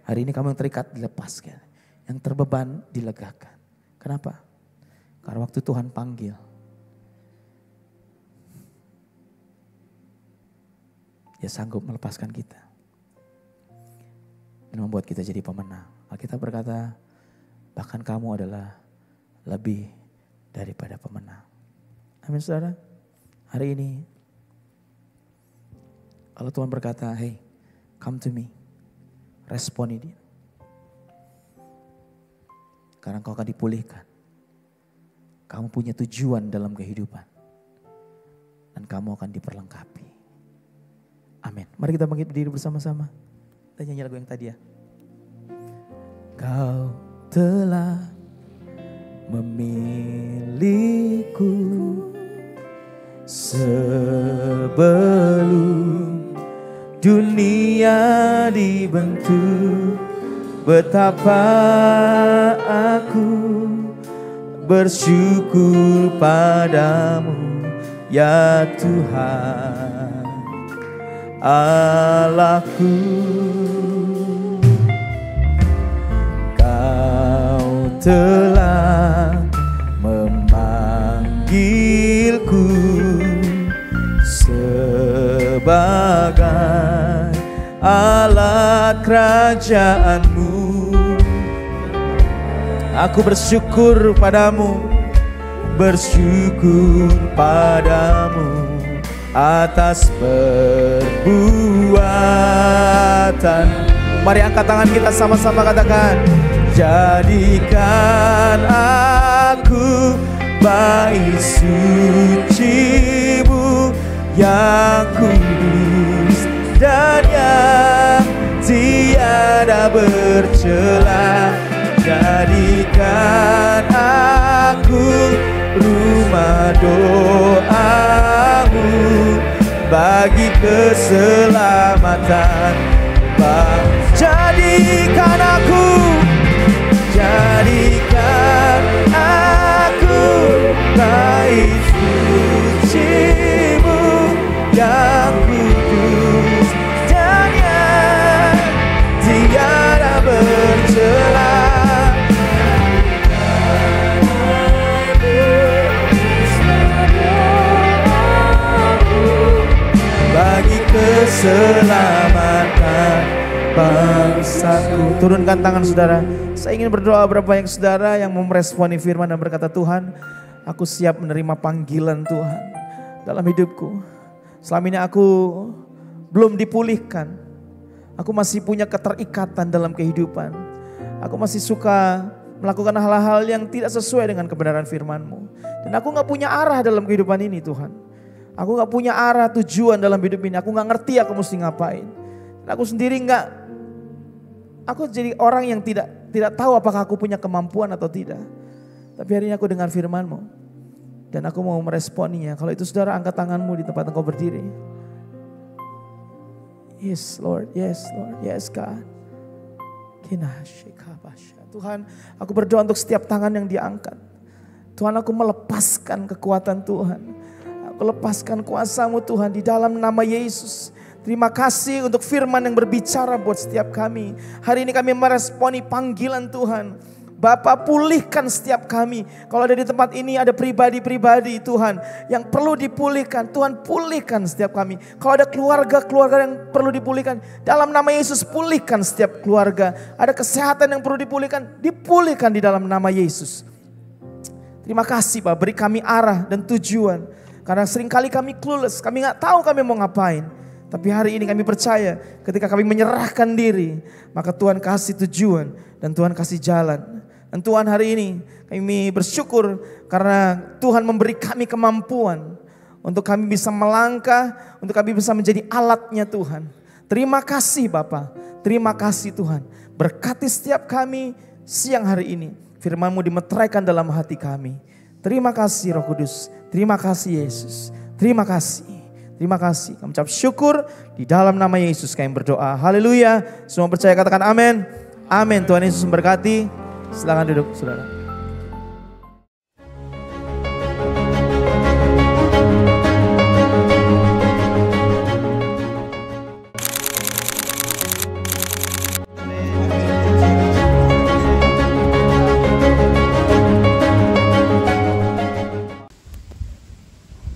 Hari ini kamu yang terikat, dilepaskan. Yang terbeban, dilegakan. Kenapa? Karena waktu Tuhan panggil, Dia sanggup melepaskan kita. Dan membuat kita jadi pemenang. Alkitab berkata, bahkan kamu adalah lebih daripada pemenang. Amin saudara. Hari ini, kalau Tuhan berkata, hey, come to me. Responi dia. Karena kau akan dipulihkan. Kamu punya tujuan dalam kehidupan. Dan kamu akan diperlengkapi. Amin. Mari kita bangkit berdiri bersama-sama. Kita nyanyi lagu yang tadi ya. Kau telah memilihku sebelum dunia dibentuk. Betapa aku bersyukur padamu ya Tuhan Allahku. Kau telah memanggilku sebelum sebagai alat kerajaan-Mu. Aku bersyukur padamu, bersyukur padamu atas perbuatan. Mari angkat tangan kita sama-sama katakan, jadikan aku bait suci-Mu yang kudus dan yang tiada bercela. Jadikan aku rumah doa-Mu bagi keselamatan bangsa. Jadikan aku bait suci-Mu yang kudus dan yang tiada bercela. Bagi keselamatan bangsaku. Turunkan tangan saudara. Saya ingin berdoa berapa yang saudara yang mau meresponi firman dan berkata, Tuhan, aku siap menerima panggilan Tuhan dalam hidupku. Selama ini aku belum dipulihkan. Aku masih punya keterikatan dalam kehidupan. Aku masih suka melakukan hal-hal yang tidak sesuai dengan kebenaran firman-Mu. Dan aku gak punya arah dalam kehidupan ini Tuhan. Aku gak punya arah tujuan dalam hidup ini. Aku gak ngerti aku mesti ngapain. Dan aku sendiri aku jadi orang yang tidak tahu apakah aku punya kemampuan atau tidak. Tapi hari ini aku dengar firman-Mu. Dan aku mau meresponinya. Kalau itu saudara, angkat tanganmu di tempat engkau berdiri. Yes Lord, yes Lord, yes God. Tuhan, aku berdoa untuk setiap tangan yang diangkat. Tuhan, aku melepaskan kekuatan Tuhan. Lepaskan kuasa-Mu Tuhan di dalam nama Yesus. Terima kasih untuk firman yang berbicara buat setiap kami. Hari ini kami meresponi panggilan Tuhan. Bapa, pulihkan setiap kami. Kalau ada di tempat ini ada pribadi-pribadi Tuhan yang perlu dipulihkan, Tuhan pulihkan setiap kami. Kalau ada keluarga-keluarga yang perlu dipulihkan, dalam nama Yesus pulihkan setiap keluarga. Ada kesehatan yang perlu dipulihkan, dipulihkan di dalam nama Yesus. Terima kasih Pak, beri kami arah dan tujuan. Karena seringkali kami clueless, kami gak tahu kami mau ngapain. Tapi hari ini kami percaya ketika kami menyerahkan diri, maka Tuhan kasih tujuan dan Tuhan kasih jalan. Dan Tuhan hari ini kami bersyukur karena Tuhan memberi kami kemampuan untuk kami bisa melangkah, untuk kami bisa menjadi alatnya Tuhan. Terima kasih Bapa, terima kasih Tuhan. Berkati setiap kami siang hari ini, firman-Mu dimeteraikan dalam hati kami. Terima kasih Roh Kudus. Terima kasih Yesus. Terima kasih. Terima kasih. Kami ucap syukur di dalam nama Yesus kami berdoa. Haleluya. Semua percaya katakan amin. Amin. Tuhan Yesus memberkati. Silakan duduk saudara.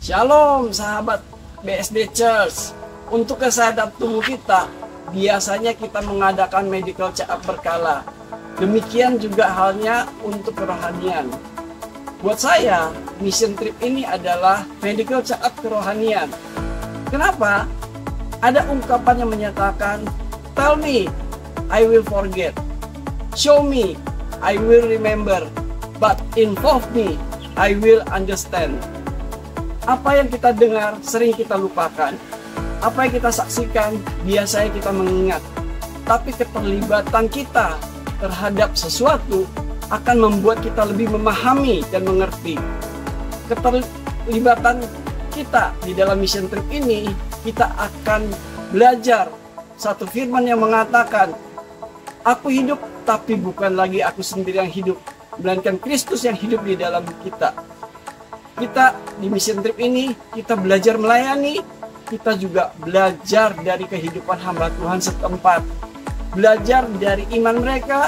Shalom sahabat BSD Church. Untuk kesehatan tubuh kita, biasanya kita mengadakan medical check up berkala. Demikian juga halnya untuk kerohanian. Buat saya, mission trip ini adalah medical check up kerohanian. Kenapa? Ada ungkapan yang menyatakan, tell me, I will forget. Show me, I will remember. But involve me, I will understand. Apa yang kita dengar sering kita lupakan. Apa yang kita saksikan biasanya kita mengingat. Tapi keterlibatan kita terhadap sesuatu akan membuat kita lebih memahami dan mengerti. Keterlibatan kita di dalam mission trip ini, kita akan belajar satu firman yang mengatakan, aku hidup tapi bukan lagi aku sendiri yang hidup, melainkan Kristus yang hidup di dalam kita. Kita di mission trip ini, kita belajar melayani, kita juga belajar dari kehidupan hamba Tuhan setempat. Belajar dari iman mereka,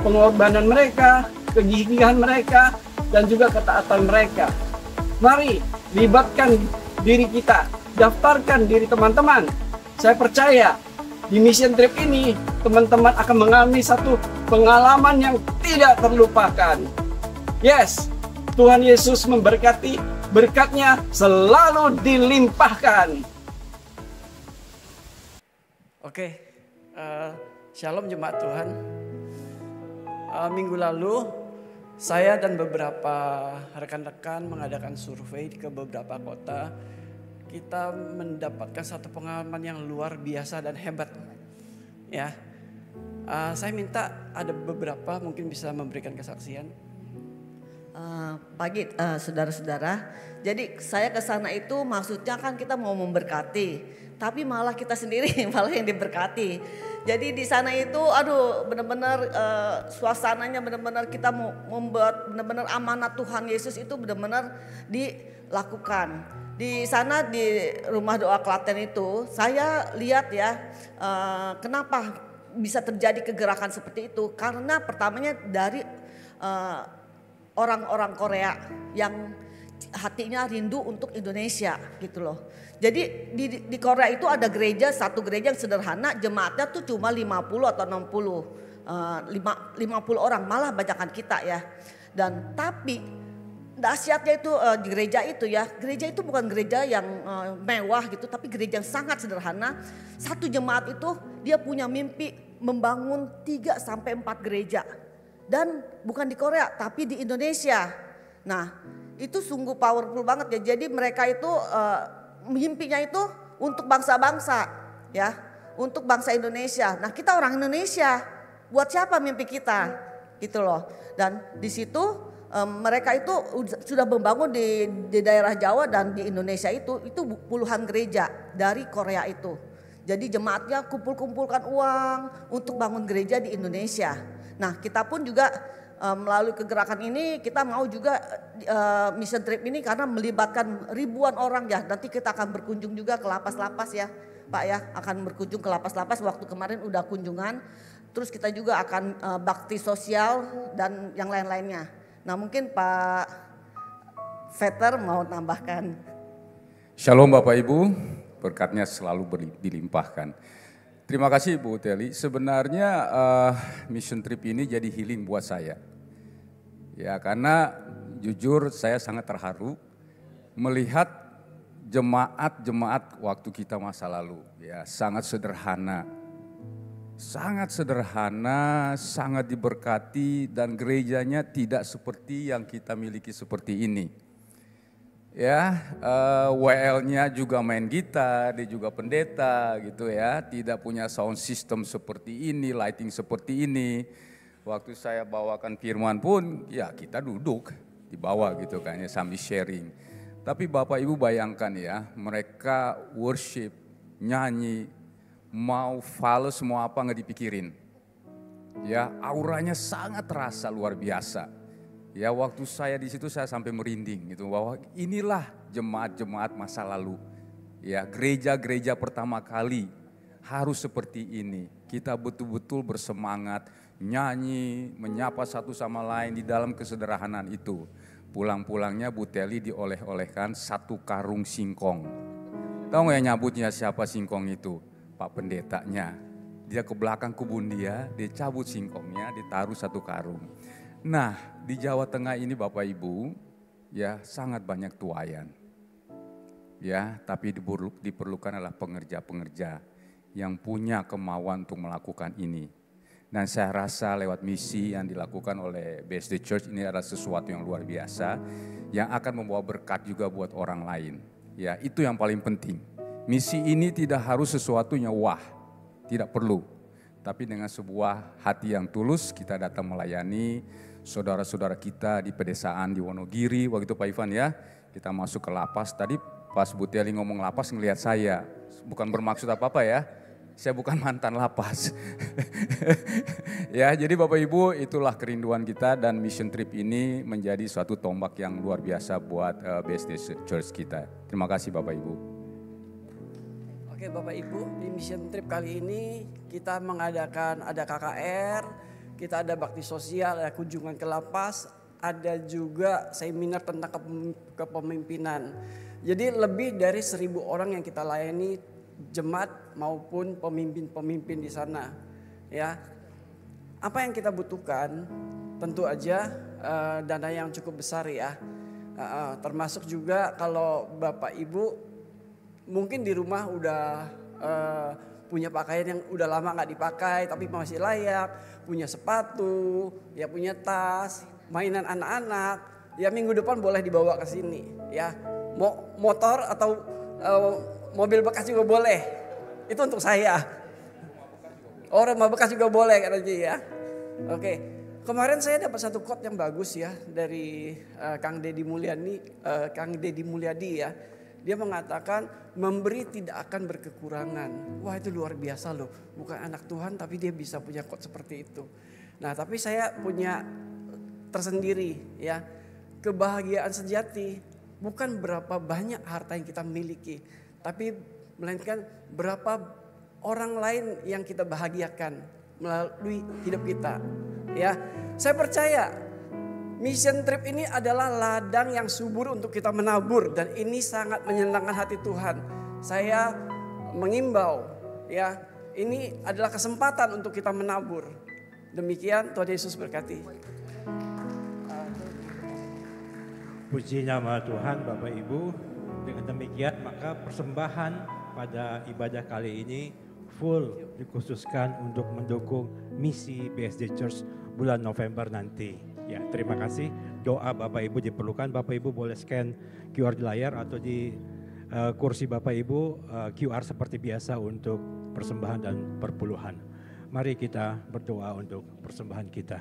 pengorbanan mereka, kegigihan mereka, dan juga ketaatan mereka. Mari libatkan diri kita, daftarkan diri teman-teman Saya percaya di mission trip ini teman-teman akan mengalami satu pengalaman yang tidak terlupakan. Yes, Tuhan Yesus memberkati, berkatnya selalu dilimpahkan. Oke, shalom jemaat Tuhan. Minggu lalu saya dan beberapa rekan-rekan mengadakan survei ke beberapa kota. Kita mendapatkan satu pengalaman yang luar biasa dan hebat. Ya, saya minta ada beberapa mungkin bisa memberikan kesaksian. Pagi saudara-saudara, jadi saya ke sana itu maksudnya kan kita mau memberkati, tapi malah kita sendiri malah yang diberkati. Jadi di sana itu aduh benar-benar suasananya benar-benar kita mau membuat benar-benar amanat Tuhan Yesus itu benar-benar dilakukan. Di sana di rumah doa Klaten itu saya lihat ya kenapa bisa terjadi kegerakan seperti itu. Karena pertamanya dari orang-orang Korea yang hatinya rindu untuk Indonesia gitu loh. Jadi di Korea itu ada gereja, satu gereja yang sederhana, jemaatnya tuh cuma 50 atau 60 50 orang, malah banyakan kita ya. Dan tapi dahsyatnya itu gereja itu ya, gereja itu bukan gereja yang mewah gitu, tapi gereja yang sangat sederhana. Satu jemaat itu dia punya mimpi membangun 3 sampai 4 gereja. Dan bukan di Korea tapi di Indonesia. Nah itu sungguh powerful banget ya. Jadi mereka itu mimpinya itu untuk bangsa-bangsa ya. Untuk bangsa Indonesia. Nah kita orang Indonesia. Buat siapa mimpi kita? Gitu loh. Dan di situ mereka itu sudah membangun di daerah Jawa dan di Indonesia itu puluhan gereja dari Korea itu. Jadi jemaatnya kumpulkan uang untuk bangun gereja di Indonesia. Nah kita pun juga melalui kegerakan ini kita mau juga mission trip ini karena melibatkan ribuan orang ya. Nanti kita akan berkunjung juga ke lapas-lapas ya Pak ya. Akan berkunjung ke lapas-lapas, waktu kemarin udah kunjungan. Terus kita juga akan bakti sosial dan yang lain-lainnya. Nah mungkin Pak Veter mau tambahkan. Shalom Bapak Ibu, berkatnya selalu dilimpahkan. Terima kasih Bu Teli. Sebenarnya mission trip ini jadi healing buat saya. Ya karena jujur saya sangat terharu melihat jemaat-jemaat waktu kita masa lalu. Ya sangat sederhana. Sangat diberkati dan gerejanya tidak seperti yang kita miliki seperti ini. Ya, WL-nya juga main gitar, dia juga pendeta gitu ya, tidak punya sound system seperti ini, lighting seperti ini. Waktu saya bawakan firman pun, ya kita duduk di bawah gitu kan ya sambil sharing. Tapi Bapak Ibu bayangkan ya, mereka worship, nyanyi, mau fals mau apa nggak dipikirin. Ya, auranya sangat terasa luar biasa. Ya waktu saya di situ saya sampai merinding gitu bahwa inilah jemaat-jemaat masa lalu. Ya gereja-gereja pertama kali harus seperti ini. Kita betul-betul bersemangat, nyanyi, menyapa satu sama lain di dalam kesederhanaan itu. Pulang-pulangnya Bu Teli dioleh-olehkan 1 karung singkong. Tahu nggak yang nyabutnya siapa singkong itu? Pak pendetanya. Dia ke belakang kebun dia cabut singkongnya, ditaruh 1 karung. Nah, di Jawa Tengah ini Bapak Ibu, ya sangat banyak tuayan. Ya, tapi diperlukan adalah pengerja-pengerja yang punya kemauan untuk melakukan ini. Dan saya rasa lewat misi yang dilakukan oleh BSD Church ini adalah sesuatu yang luar biasa yang akan membawa berkat juga buat orang lain. Ya, itu yang paling penting. Misi ini tidak harus sesuatunya wah, tidak perlu. Tapi dengan sebuah hati yang tulus kita datang melayani saudara-saudara kita di pedesaan di Wonogiri. Waktu itu Pak Ivan ya, kita masuk ke lapas. Tadi pas Bu Teli ngomong lapas ngelihat saya. Bukan bermaksud apa-apa ya, saya bukan mantan lapas. Ya jadi Bapak Ibu itulah kerinduan kita dan mission trip ini menjadi suatu tombak yang luar biasa buat BSD Church kita. Terima kasih Bapak Ibu. Oke Bapak Ibu, di mission trip kali ini kita mengadakan ada KKR, kita ada bakti sosial, ada kunjungan ke lapas, ada juga seminar tentang kepemimpinan. Jadi lebih dari 1.000 orang yang kita layani jemaat maupun pemimpin-pemimpin di sana. Ya, apa yang kita butuhkan? Tentu aja dana yang cukup besar ya. Termasuk juga kalau Bapak Ibu mungkin di rumah udah punya pakaian yang udah lama nggak dipakai tapi masih layak, punya sepatu, ya punya tas, mainan anak-anak, ya minggu depan boleh dibawa ke sini ya. Motor atau mobil bekas juga boleh. Itu untuk saya. Rumah bekas juga boleh kan Haji ya. Oke. Kemarin saya dapat satu quote yang bagus ya dari Kang Deddy Mulyadi ya. Dia mengatakan memberi tidak akan berkekurangan. Wah itu luar biasa loh. Bukan anak Tuhan tapi dia bisa punya quote seperti itu. Nah tapi saya punya tersendiri ya. Kebahagiaan sejati bukan berapa banyak harta yang kita miliki. Tapi melainkan berapa orang lain yang kita bahagiakan melalui hidup kita. Ya, saya percaya mission trip ini adalah ladang yang subur untuk kita menabur dan ini sangat menyenangkan hati Tuhan. Saya mengimbau ya, ini adalah kesempatan untuk kita menabur. Demikian Tuhan Yesus berkati. Puji nama Tuhan Bapak Ibu. Dengan demikian maka persembahan pada ibadah kali ini full dikhususkan untuk mendukung misi BSD Church bulan November nanti. Ya, terima kasih. Doa Bapak Ibu diperlukan. Bapak Ibu boleh scan QR di layar atau di kursi Bapak Ibu QR seperti biasa untuk persembahan dan perpuluhan. Mari kita berdoa untuk persembahan kita.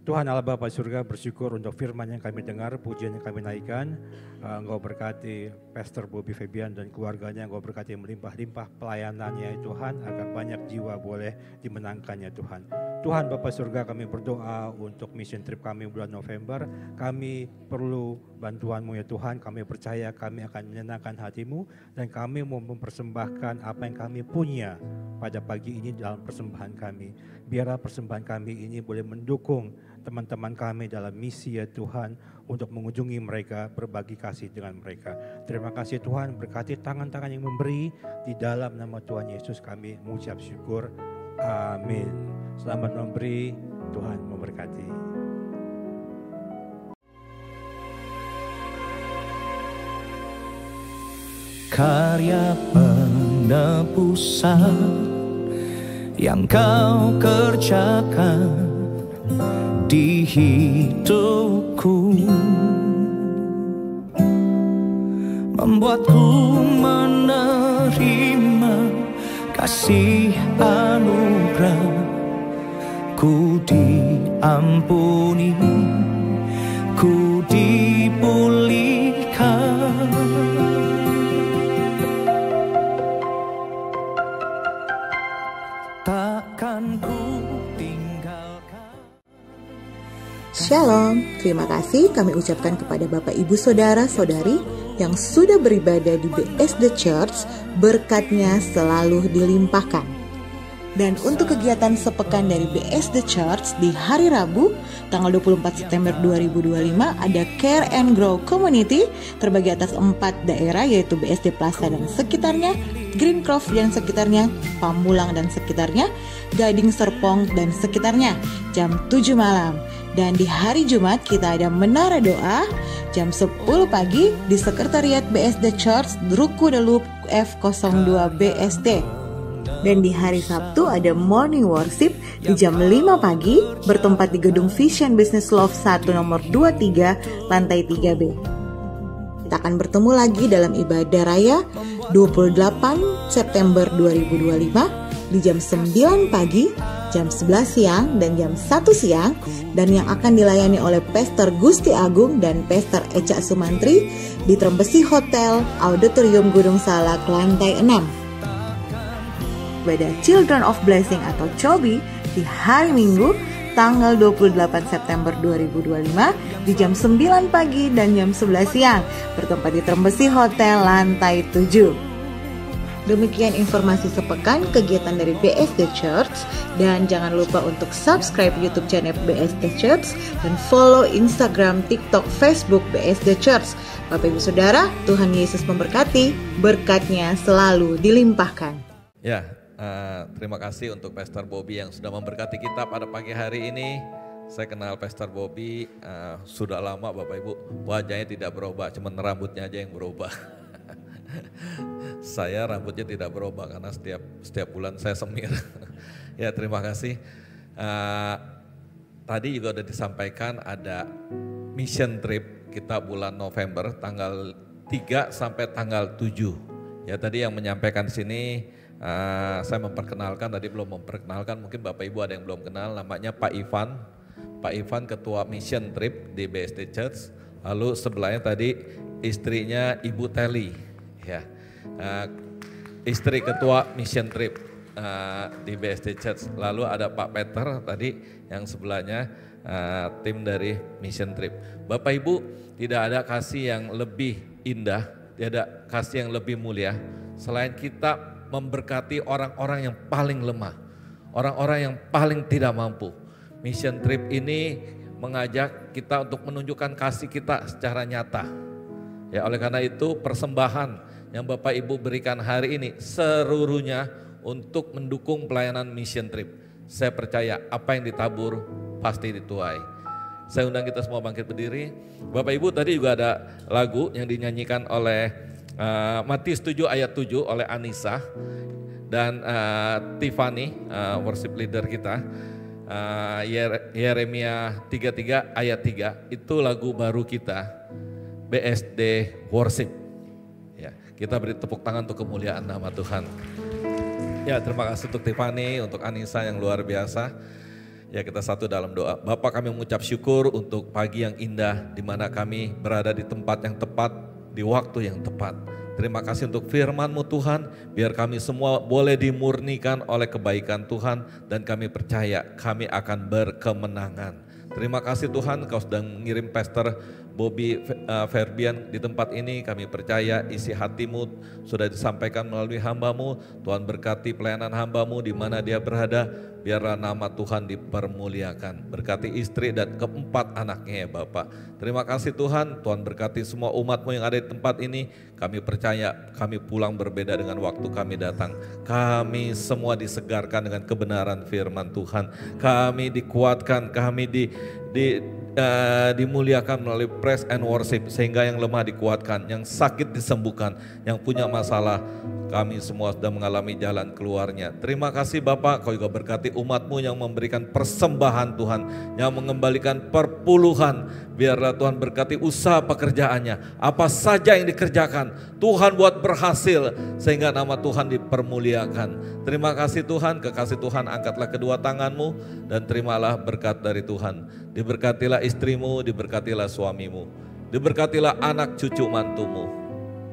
Tuhan Allah Bapa surga, bersyukur untuk firman yang kami dengar, pujian yang kami naikkan. Engkau berkati Pastor Bobby Febian dan keluarganya, Engkau berkati melimpah-limpah pelayanannya Tuhan, agar banyak jiwa boleh dimenangkannya Tuhan. Tuhan Bapa surga, kami berdoa untuk mission trip kami bulan November. Kami perlu bantuan-Mu ya Tuhan, kami percaya kami akan menyenangkan hati-Mu dan kami mau mempersembahkan apa yang kami punya pada pagi ini dalam persembahan kami. Biarlah persembahan kami ini boleh mendukung teman-teman kami dalam misi ya Tuhan untuk mengunjungi mereka, berbagi kasih dengan mereka. Terima kasih Tuhan, berkati tangan-tangan yang memberi, di dalam nama Tuhan Yesus kami mengucap syukur. Amin. Selamat memberi, Tuhan memberkati. Karya penebusan yang Kau kerjakan di hidupku, membuatku menerima kasih anugerah. Ku diampuni, ku dipulihkan. Takkan ku tinggalkan. Shalom, terima kasih kami ucapkan kepada Bapak Ibu Saudara-saudari yang sudah beribadah di BSD Church, berkatnya selalu dilimpahkan. Dan untuk kegiatan sepekan dari BSD Church di hari Rabu, tanggal 24 September 2025 ada Care and Grow Community terbagi atas 4 daerah yaitu BSD Plaza dan sekitarnya, Greencroft dan sekitarnya, Pamulang dan sekitarnya, Gading Serpong dan sekitarnya, jam 7 malam. Dan di hari Jumat kita ada Menara Doa jam 10 pagi di Sekretariat BSD Church, Ruku The Loop F02 BSD. Dan di hari Sabtu ada Morning Worship di jam 5 pagi bertempat di gedung Vision Business Love 1 nomor 23 lantai 3B. Kita akan bertemu lagi dalam ibadah raya 28 September 2025 di jam 9 pagi, jam 11 siang, dan jam 1 siang, dan yang akan dilayani oleh Pastor Gusti Agung dan Pastor Eca Sumantri di Trembesi Hotel Auditorium Gunung Salak lantai 6. Ibadah Children of Blessing atau CHOBI di hari Minggu tanggal 28 September 2025 di jam 9 pagi dan jam 11 siang bertempat di Trembesi Hotel lantai 7. Demikian informasi sepekan kegiatan dari BSD Church, dan jangan lupa untuk subscribe YouTube channel BSD Church dan follow Instagram, TikTok, Facebook BSD Church. Bapak Ibu Saudara, Tuhan Yesus memberkati, berkatnya selalu dilimpahkan. Ya, terima kasih untuk Pastor Bobby yang sudah memberkati kita pada pagi hari ini. Saya kenal Pastor Bobby sudah lama Bapak Ibu, wajahnya tidak berubah, cuma rambutnya aja yang berubah. Saya rambutnya tidak berubah karena setiap bulan saya semir. Ya, terima kasih. Tadi juga sudah disampaikan ada mission trip kita bulan November tanggal 3 sampai tanggal 7. Ya, tadi yang menyampaikan di sini saya memperkenalkan, tadi belum memperkenalkan, mungkin Bapak Ibu ada yang belum kenal, namanya Pak Ivan. Pak Ivan ketua mission trip di BSD Church. Lalu sebelahnya tadi istrinya Ibu Teli. Ya, istri ketua mission trip di BSD Church. Lalu ada Pak Peter tadi yang sebelahnya tim dari mission trip. Bapak Ibu, tidak ada kasih yang lebih indah, tidak ada kasih yang lebih mulia selain kita memberkati orang-orang yang paling lemah, orang-orang yang paling tidak mampu. Mission trip ini mengajak kita untuk menunjukkan kasih kita secara nyata. Ya, oleh karena itu persembahan yang Bapak Ibu berikan hari ini seluruhnya untuk mendukung pelayanan mission trip. Saya percaya apa yang ditabur pasti dituai. Saya undang kita semua bangkit berdiri. Bapak Ibu, tadi juga ada lagu yang dinyanyikan oleh Matius 7 ayat 7 oleh Anissa dan Tiffany, worship leader kita. Yeremia 33 ayat 3, itu lagu baru kita, BSD Worship. Ya, kita beri tepuk tangan untuk kemuliaan nama Tuhan. Ya, terima kasih untuk Tiffany, untuk Anissa yang luar biasa. Ya, kita satu dalam doa. Bapak, kami mengucap syukur untuk pagi yang indah di mana kami berada di tempat yang tepat, di waktu yang tepat. Terima kasih untuk firman-Mu Tuhan, biar kami semua boleh dimurnikan oleh kebaikan Tuhan dan kami percaya kami akan berkemenangan. Terima kasih Tuhan, Kau sedang mengirim Pastor Bobby Ferbian di tempat ini. Kami percaya isi hati-Mu sudah disampaikan melalui hamba-Mu. Tuhan berkati pelayanan hamba-Mu di mana dia berada. Biarlah nama Tuhan dipermuliakan. Berkati istri dan keempat anaknya ya Bapak. Terima kasih Tuhan, Tuhan berkati semua umat-Mu yang ada di tempat ini. Kami percaya kami pulang berbeda dengan waktu kami datang. Kami semua disegarkan dengan kebenaran firman Tuhan. Kami dikuatkan, kami dimuliakan melalui praise and worship, sehingga yang lemah dikuatkan, yang sakit disembuhkan, yang punya masalah kami semua sudah mengalami jalan keluarnya. Terima kasih Bapak, Kau juga berkati umat-Mu yang memberikan persembahan Tuhan, yang mengembalikan perpuluhan. Biarlah Tuhan berkati usaha pekerjaannya, apa saja yang dikerjakan Tuhan buat berhasil sehingga nama Tuhan dipermuliakan. Terima kasih Tuhan, kekasih Tuhan, angkatlah kedua tangan-Mu dan terimalah berkat dari Tuhan. Diberkatilah istrimu, diberkatilah suamimu, diberkatilah anak cucu mantumu,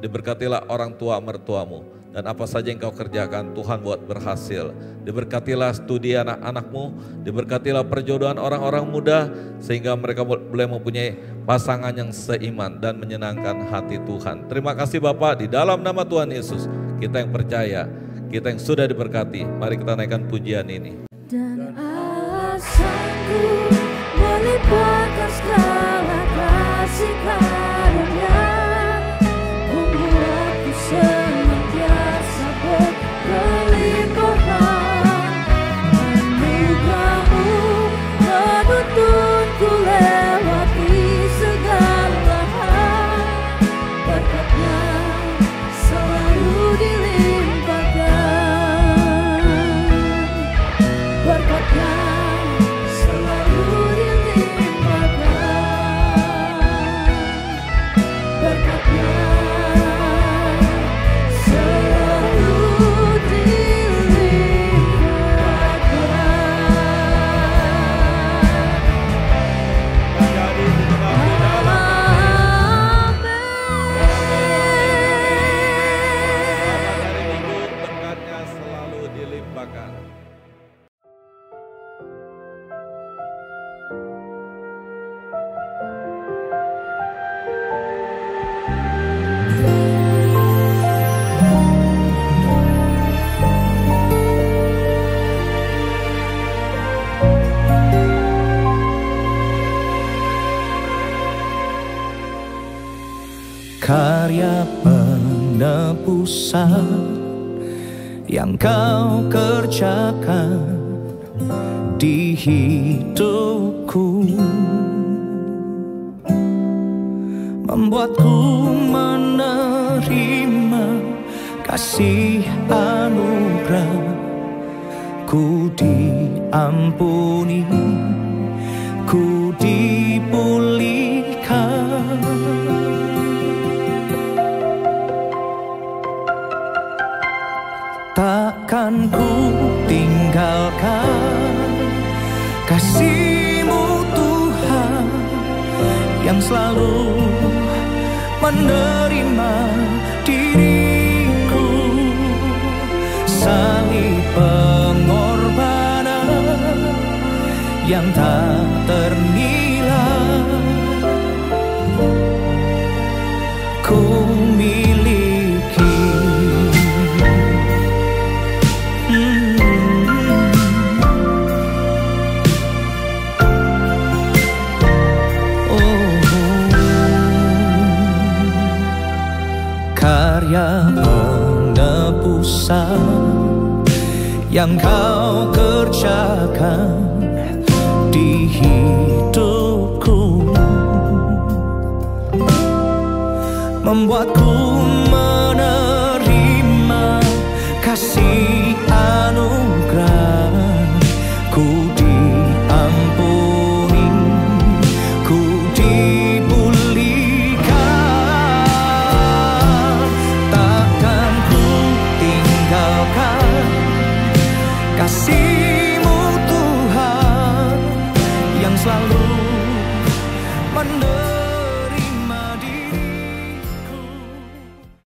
diberkatilah orang tua mertuamu. Dan apa saja yang kau kerjakan Tuhan buat berhasil. Diberkatilah studi anak-anakmu, diberkatilah perjodohan orang-orang muda sehingga mereka boleh mempunyai pasangan yang seiman dan menyenangkan hati Tuhan. Terima kasih Bapak, di dalam nama Tuhan Yesus kita yang percaya, kita yang sudah diberkati. Mari kita naikkan pujian ini. Dan Allah sanggup melimpahkan segala kasih karunia, membuatku senantiasa berkelimpahan. Anugerah-Mu menuntunku lewati segala hal, berkat-Nya selalu dilimpahkan, berkat-Nya selalu dilimpahkan. karya penebusan yang kau kerjakan di hidupku, membuatku menerima kasih anugerah. Ku diampuni, ku dipulihkan. Takkan ku tinggalkan kasih-Mu Tuhan yang selalu menerima diriku. Salib pengorbanan yang tak ternilai ku miliki. Karya penebusan yang kau kerjakan di hidupku, membuatku menerima kasih anugerah. Ku diampuni, ku dipulihkan. Takkan ku tinggalkan kasih-Mu Tuhan yang selalu menerima.